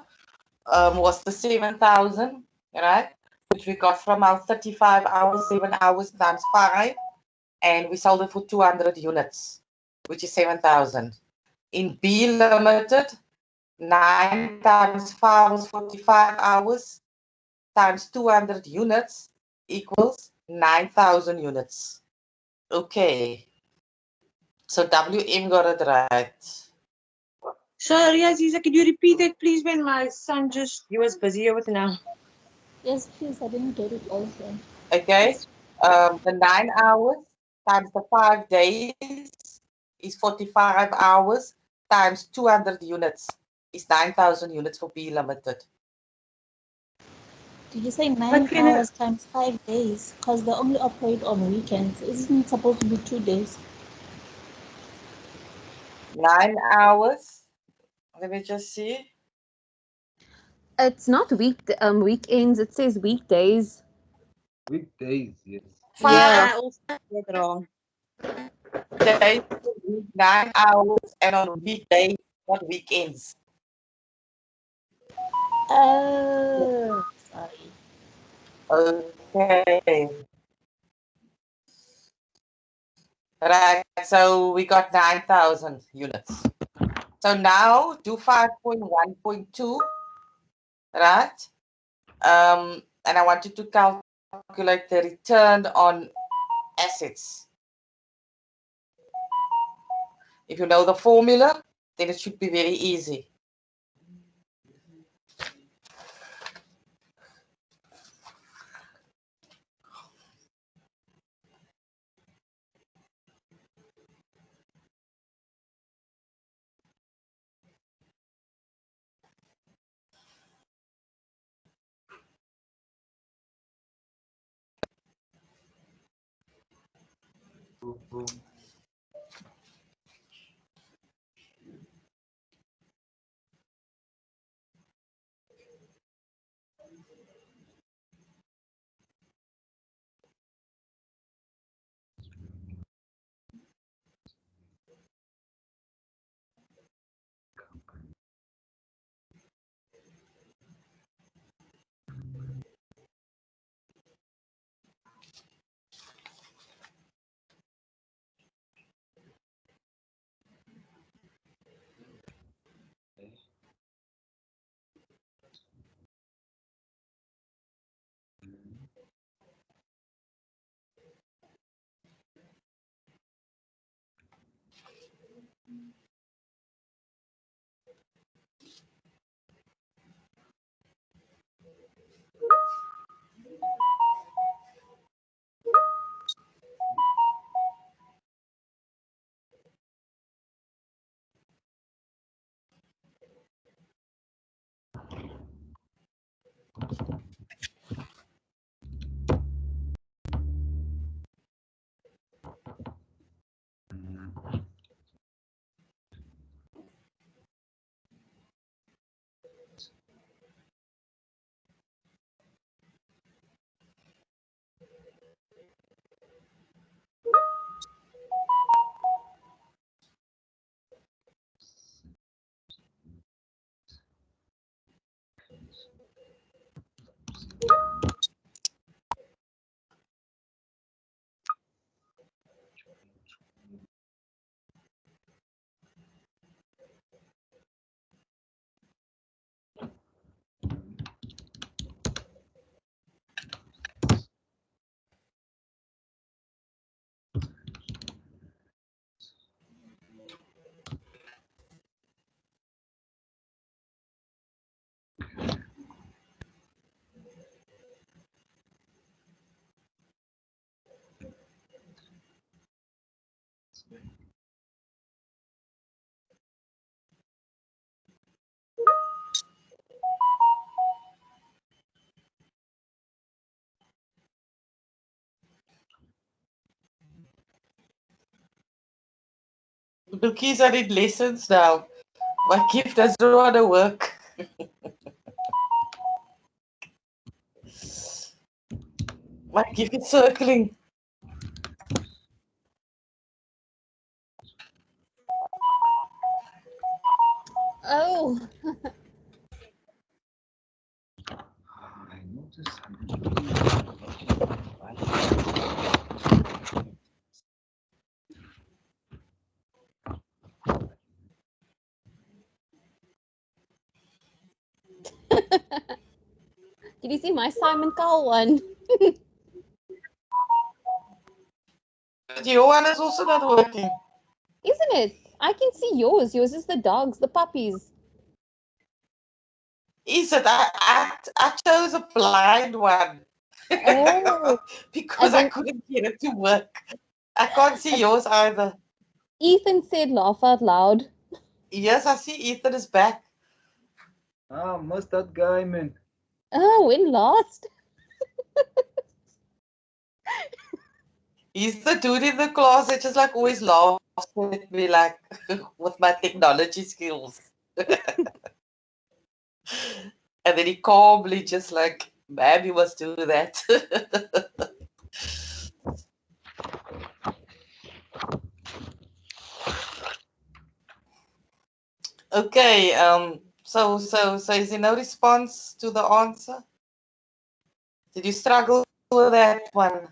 was the 7,000, right? Which we got from our 35 hours, 7 hours times 5, and we sold it for 200 units, which is 7,000. In B Limited, 9 times 5 was 45 hours times 200 units equals 9,000 units. Okay, so WM got it right.
Sorry, Aziza, could you repeat it, please? When my son he was busy with now.
Yes, please, I didn't get it also.
Okay, the 9 hours times the 5 days is 45 hours times 200 units is 9,000 units for B Limited.
Did you say 9 hours times 5 days? Because they only operate on weekends. Isn't it supposed to be 2 days?
9 hours. Let me just see.
It's not weekends. It says weekdays.
Weekdays, yes.
Yeah, I also got it wrong.
Days, 9 hours, and on weekdays, not weekends.
Oh, sorry.
Okay. Right, so we got 9,000 units. So now do 5.1.2, right? And I want you to calculate the return on assets. If you know the formula, then it should be very easy. Lookie's I need lessons now. My gift doesn't want to work. My gift is circling.
Oh,
I noticed
did you see my Simon Cowell one?
But your one is also not working.
Isn't it? I can see yours. Yours is the dogs, the puppies.
Is it? I chose a blind one.
Oh,
Because
and
I
then
couldn't get it to work. I can't see yours either.
Ethan said laugh out loud.
Yes, I see Ethan is back.
missed that guy, man.
Oh, when last?
He's the dude in the class that just like always laughs at me like with my technology skills. And then he calmly just like, ma'am, you must do that. Okay, so is there no response to the answer? Did you struggle with that one?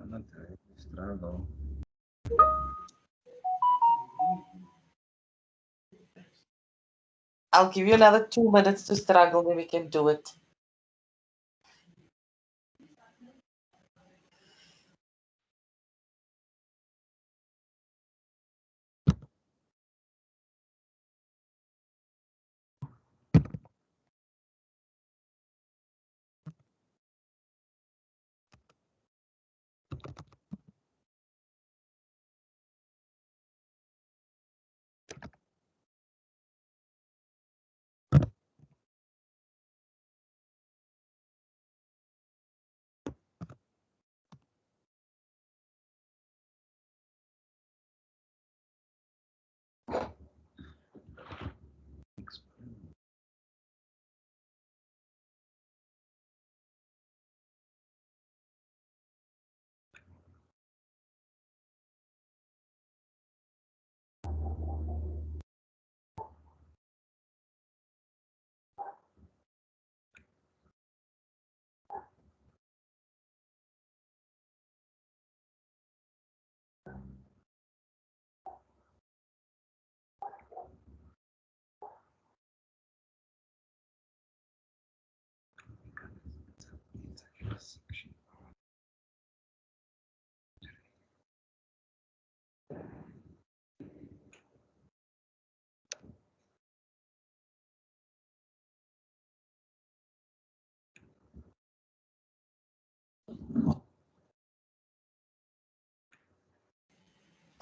Not really struggle.
I'll give you another 2 minutes to struggle, then we can do it.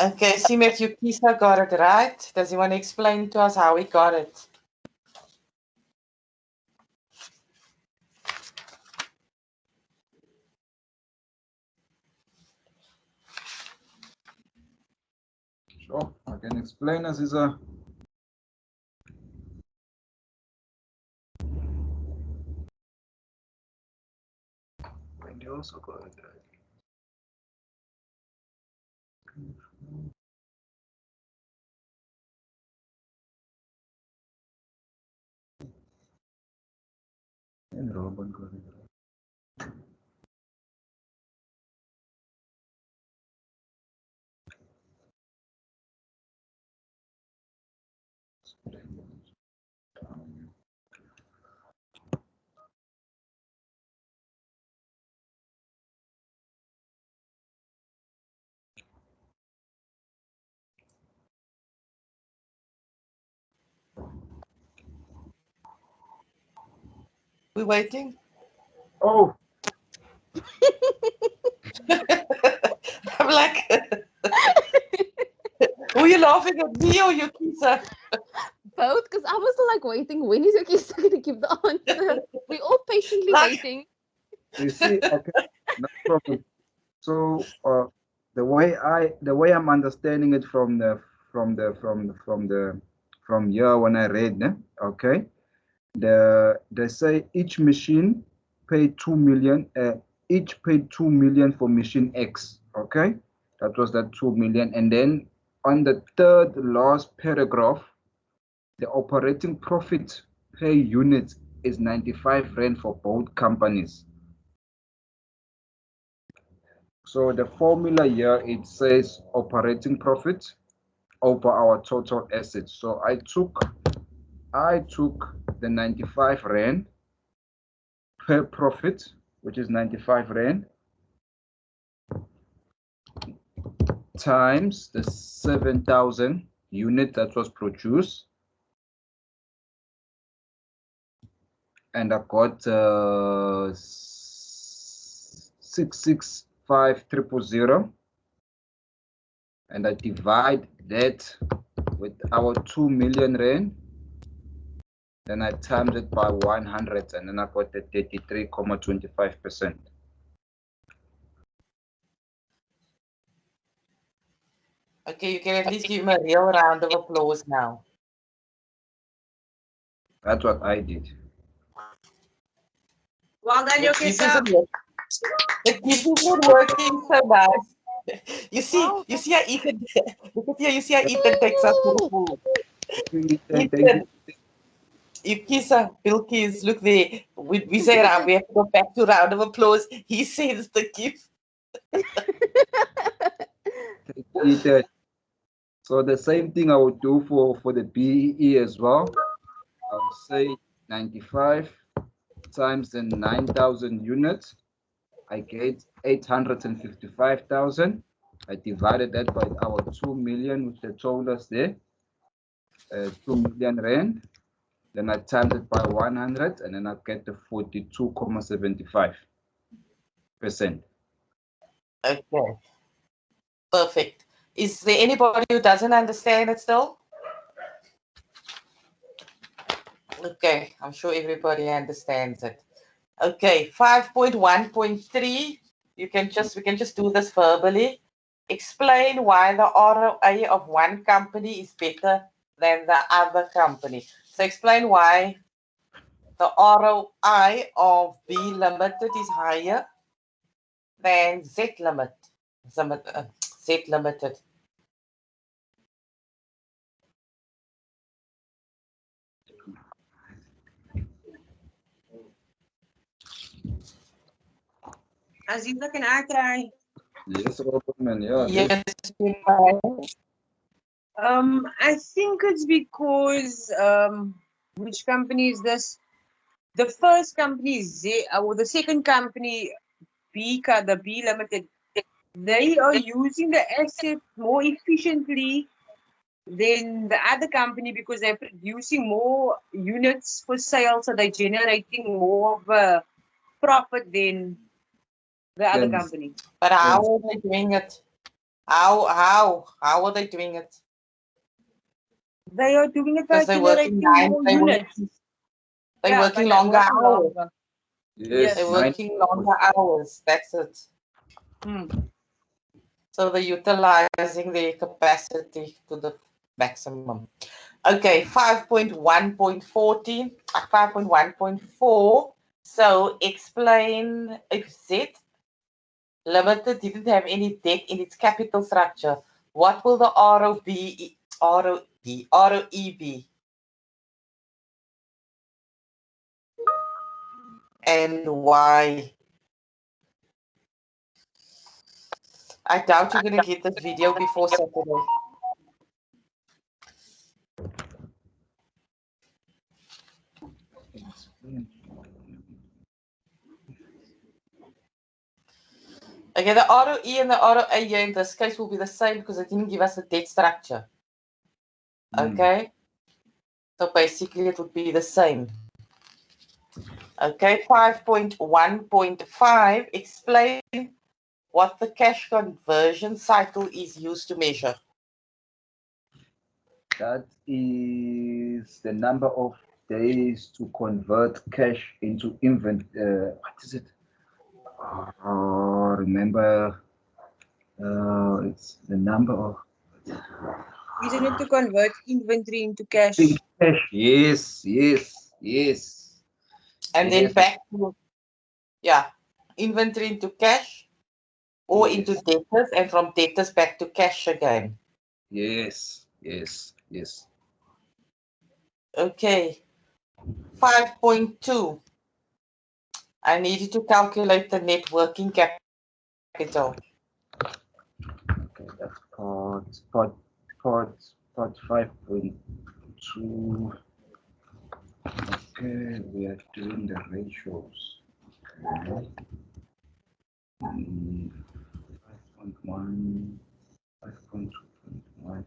Okay, see if Yukisa got it right. Does he want to explain to us how he got it?
Sure, I can explain as is a. Wendy also got it right. And Robin got it right.
We waiting?
Oh,
I'm like, were you laughing at me or Yukisa?
Both, because I was like waiting. When is Yukisa going to give the answer? We're all patiently
Like-
waiting.
you see, okay, no problem. So the way I'm understanding it from here when I read, okay, they say each machine paid 2 million, each paid 2 million for machine X, okay, that was that 2 million, and then on the third last paragraph, the operating profit per unit is 95 rand for both companies. So the formula here, it says operating profit over our total assets. So I took the 95 rand per profit, which is 95 rand, times the 7,000 unit that was produced, and I got 665,000, and I divide that with our 2 million rand, then I times it by 100, and then I got the 33.25%.
Okay, you can at least give him a real round of applause now.
That's what I did.
Well done, Yukisa.
The kids isn't working so nice. You see how Ethan, look at you see how Ethan takes us to the food. Ethan, Yukisa, Bilkis, look there. We say round, we have to go back to round of applause. He sends the gift.
So the same thing I would do for the BEE as well. I would say 95 times the 9,000 units. I get 855,000. I divided that by our 2 million, which they told us there, 2 million rand. Then I times it by 100, and then I get the 42.75%.
Okay. Perfect. Is there anybody who doesn't understand it still? Okay, I'm sure everybody understands it. Okay, 5.1.3. We can just do this verbally. Explain why the ROI of one company is better than the other company. So explain why the ROI of B Limited is higher than Z Limited. Z Limited.
Aziza, can I try?
Yes, Robin, yeah.
Yes.
I think it's because which company is this? The first company is Z, or the second company the B Limited. They are using the asset more efficiently than the other company because they're producing more units for sale, so they're generating more of a profit than the other company.
But how are they doing it? How are they doing it?
They are doing it by
Because they're working
generating more units.
They're
Yeah,
working
but
longer
working
hours.
longer.
Yes,
They're
9
working longer hours. That's it. So they're utilizing their capacity to the maximum. Okay, 5.1.14, 5.1.4. So explain if Z Limited didn't have any debt in its capital structure. What will the ROE be? And why? I doubt you're going to get this video before Saturday. Okay, the ROE and the ROA here in this case will be the same because it didn't give us a debt structure. Okay, so basically it would be the same. Okay, 5.1.5, explain what the cash conversion cycle is used to measure.
That is the number of days to convert cash into inventory. What is it? Remember, it's the number of.
Isn't it to convert inventory into cash?
Yes.
And then back to, inventory into cash or into debtors, and from debtors back to cash again.
Yes.
Okay, 5.2. I need you to calculate the net working capital.
Okay, that's part 5.2. Okay, we are doing the ratios. Okay. 5.1, 5.2.1.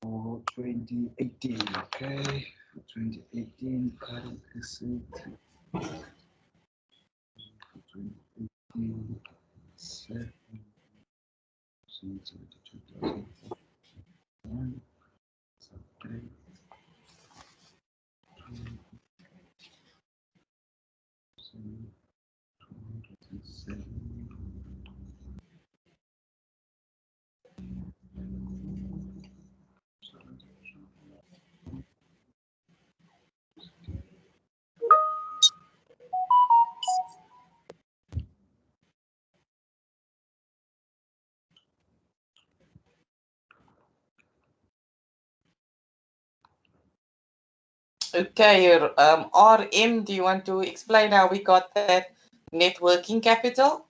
For 2018, okay. For 2018, current receipt. For 2018, 7, 2001, subtract 207.
Okay, RM, do you want to explain how we got that net working capital?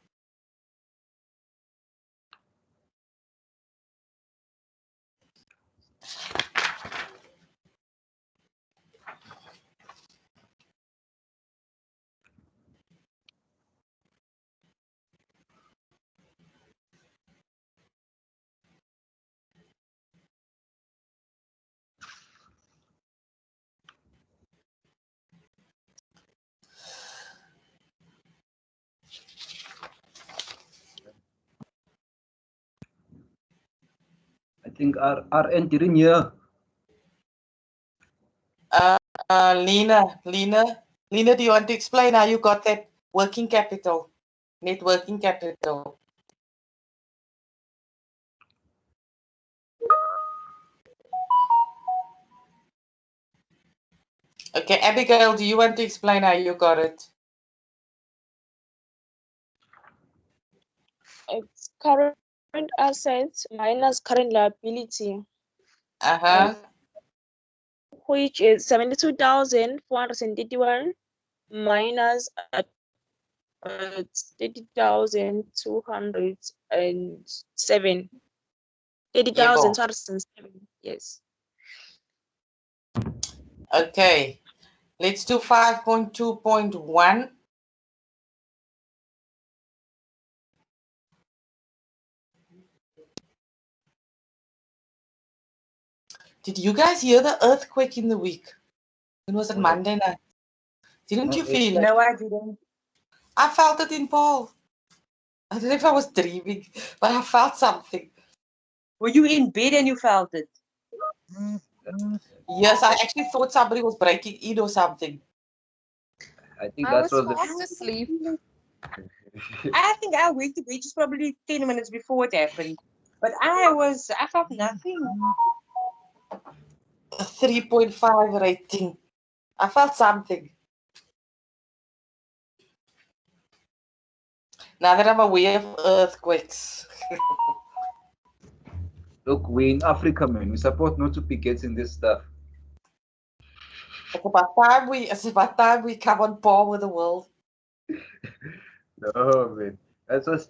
I think our entering here.
Lena, do you want to explain how you got that working capital, net working capital? Okay, Abigail, do you want to explain how you got it?
It's current assets minus current liability, which is 72,431 minus 30,207. 30,207, yes.
Okay, let's do 5.2.1. Did you guys hear the earthquake in the week? When was it, Monday night? Didn't you feel it?
No, I didn't.
I felt it in Paul. I don't know if I was dreaming, but I felt something.
Were you in bed and you felt it?
Yes, I actually thought somebody was breaking in or something.
I think
I
that
was
was
fast asleep.
I think I went to bed just probably 10 minutes before it happened. But I felt nothing.
A 3.5 rating. I felt something. Now that I'm aware of earthquakes.
Look, we're in Africa, man. We're supposed not to be getting this stuff.
It's about time we come on par with the world.
No, man. That was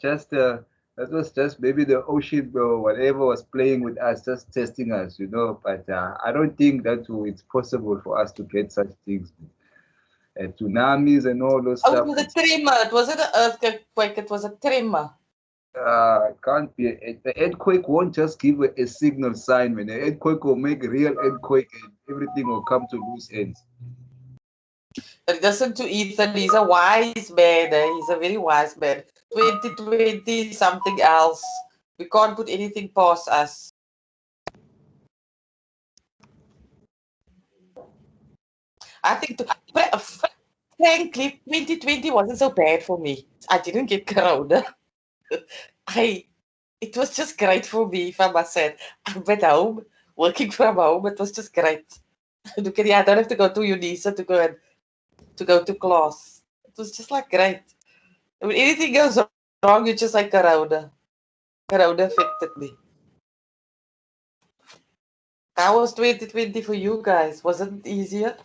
just maybe the ocean or whatever was playing with us, just testing us, you know. But I don't think that it's possible for us to get such things. Tsunamis and all those
Oh,
stuff.
it was a tremor. It wasn't an earthquake. It was a tremor.
It can't be. The earthquake won't just give a signal sign, man. The earthquake will make a real earthquake and everything will come to loose ends.
But listen to Ethan. He's a wise man. He's a very wise man. 2020, something else. We can't put anything past us. I think, frankly, 2020 wasn't so bad for me. I didn't get corona. It was just great for me, if I must say. I'm at home, working from home. It was just great. Look at, I don't have to go to UNISA to go to class. It was just like great. When anything goes wrong, you just like corona. Corona affected me. How was 2020 for you guys? Wasn't it easier?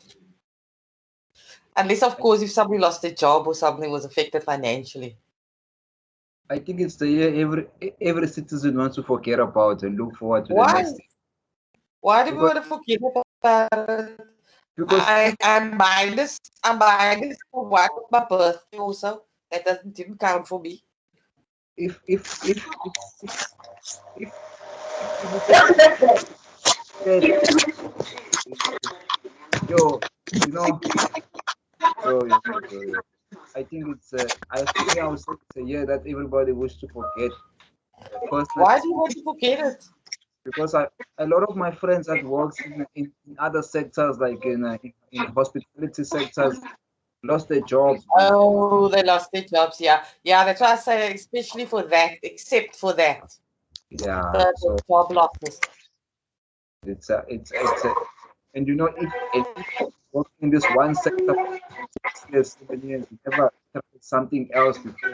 Unless, of course, if somebody lost their job or something was affected financially.
I think it's the year every citizen wants to forget about and look forward to the
Why?
next thing.
Why do we want to forget about it?
Because
I'm minus for one of my birthday also. That didn't count for me.
if yo, you know, yo. I think it's I would say it's a year that everybody wishes to forget. Personally,
Why do you want to forget it?
because a lot of my friends that works in other sectors like in hospitality sectors lost their jobs, man.
Oh, they lost their jobs. Yeah, yeah. That's why I say, especially for that, except for that,
Yeah,
the
so
job losses.
it's and you know if working in this one sector for 6 years, 7 years, you never tried something else before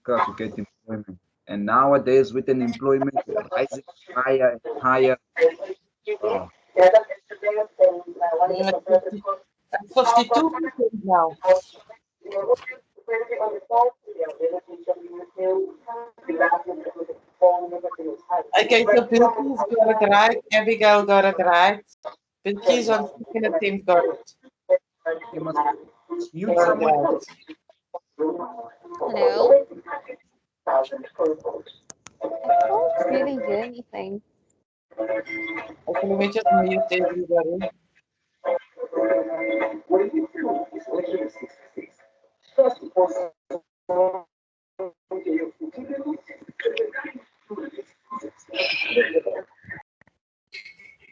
to get employment. And nowadays with an employment rising higher and higher, uh,
52% now. Okay, so Bilky's got it right. Abigail got it right. Bilky's on second attempt got it.
you must mute someone.
Hello? I can't really hear anything.
Okay, let me just mute everybody.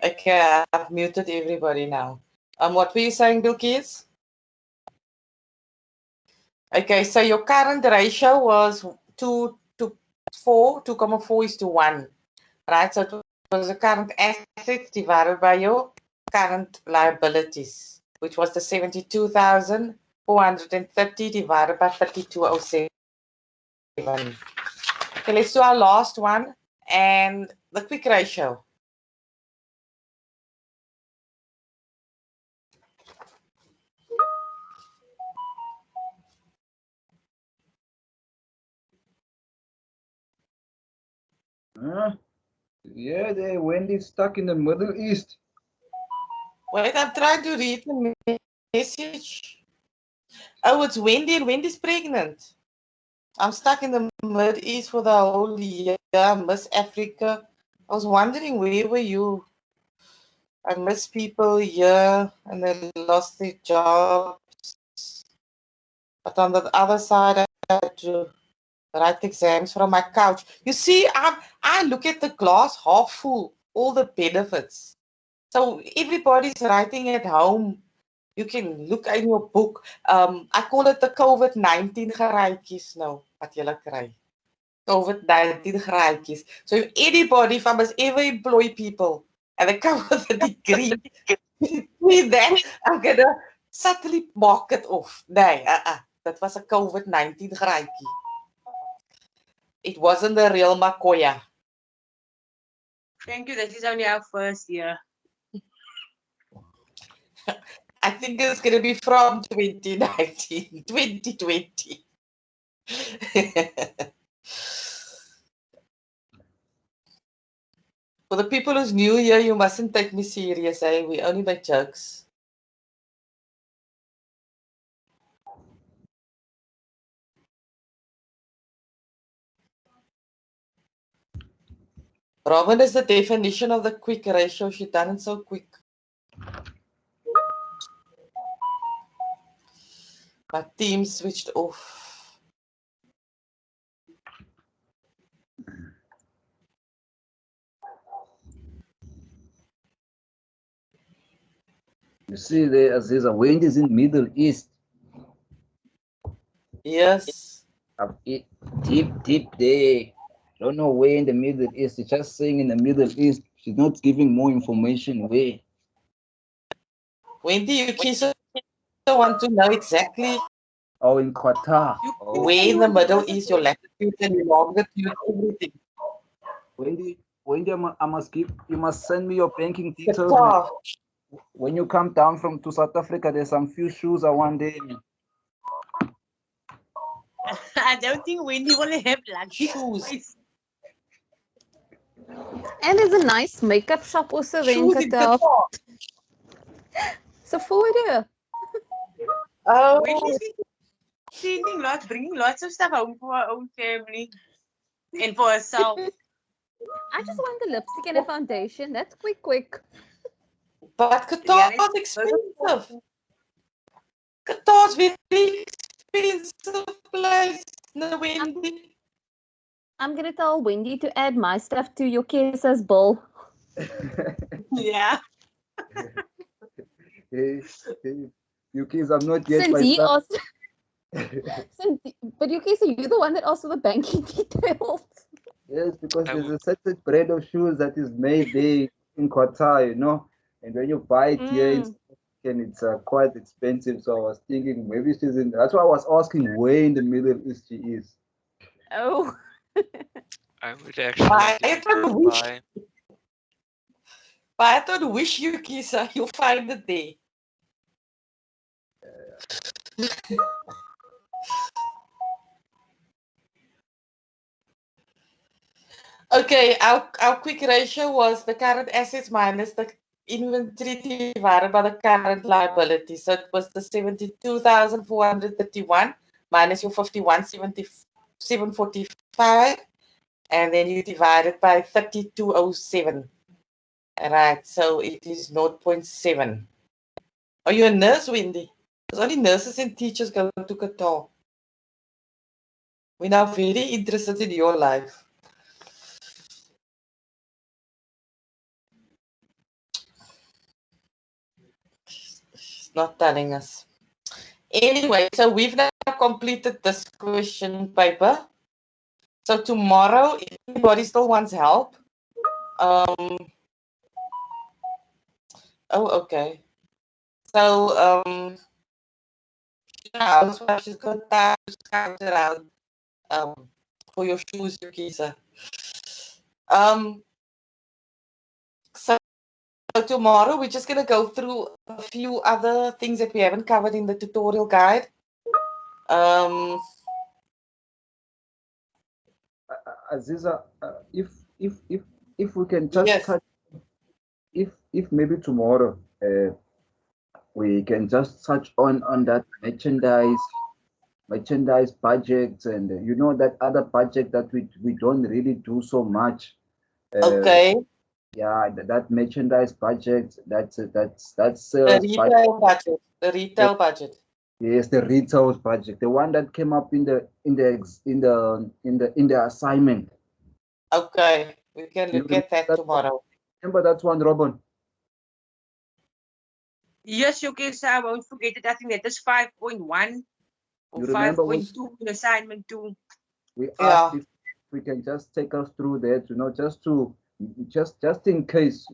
Okay, I've muted everybody now. What were you saying, Bilkis? Okay, so your current ratio was 2 to 4, 2.4 is to 1, right? So it was the current assets divided by your current liabilities, which was the 72,430 divided by 3207. Okay, let's do our last one and the quick ratio.
Yeah, Wendy's stuck in the Middle East.
Wait, I'm trying to read the message. Oh, it's Wendy, and Wendy's pregnant. I'm stuck in the Mid East for the whole year. Miss Africa. I was wondering, where were you? I miss people here and they lost their jobs. But on the other side, I had to write exams from my couch. You see, I look at the glass half full, all the benefits. So everybody's writing at home. You can look in your book. I call it the COVID-19 geraaitjies now, wat julle kry. COVID-19 geraaitjies. So if anybody, if I must ever employ people and they come with a degree, with that, I'm gonna subtly mark it off. Nee, that was a COVID-19 geraaitjie. It wasn't the real Makoya.
Thank you. That is only our first year.
I think it's going to be from 2019, 2020. For the people who's new here, you mustn't take me serious, eh? We only make jokes. Robin is the definition of the quick ratio. She done it so quick. My team switched off.
You see there, Aziza, wind is in Middle East.
Yes.
Up deep there. Don't know where in the Middle East. She's just saying in the Middle East. She's not giving more information where.
Wendy, you kids want to know exactly
Oh, in Qatar. Oh.
where in the Middle East, your latitude and your longitude, everything.
Wendy, I must give. You must send me your banking details.
Qatar.
When you come down to South Africa, there's some few shoes I want there.
I don't think Wendy will have lucky
Shoes.
And there's a nice makeup shop also there in
Shoes in
Qatar.
Qatar.
Sephora.
Oh.
Wendy's sending lots, bringing lots of stuff home for her own family and for herself.
I just want the lipstick and a foundation. That's quick.
But Qatar is expensive. Qatar's very expensive place. No, Wendy.
I'm gonna tell Wendy to add my stuff to your Kesa's bill.
Yeah.
You kids, I'm not yet.
Since he asked, but you Kesa, you're the one that asked for the banking details.
Yes, because there's a certain brand of shoes that is made there in Qatar, you know, and when you buy it here, it's quite expensive. So I was thinking maybe she's in. That's why I was asking where in the Middle East she is.
Oh.
I would actually like to clarify.
But I don't wish you, Kisa, you'll find it there. Okay, our quick ratio was the current assets minus the inventory divided by the current liability. So it was the 72,431 minus your 51,745, and then you divide it by 3207. Right, so it is 0.7. Are you a nurse, Wendy? Because only nurses and teachers go to Qatar. We're now very interested in your life. She's not telling us. Anyway, so we've now completed this question paper. So tomorrow, if anybody still wants help, oh, okay. So, yeah, she's got time to count around for your shoes, Yukisa. So tomorrow we're just gonna go through a few other things that we haven't covered in the tutorial guide.
Aziza, if we can just touch, if maybe tomorrow we can just touch on that merchandise budgets, and you know that other budget that we don't really do so much.
Okay.
Yeah, that merchandise budget, that's
The
sales budget.
retail budget. The retail budget.
Yes, the retail budget, the one that came up in the assignment.
Okay, we can
You
look at that tomorrow.
remember that one, Robin?
Yes, okay, sir. I won't forget it. I think that is 5.1 or
You remember when
5.2 in assignment 2.
we
Yeah.
asked if we can just take us through that, you know, just in case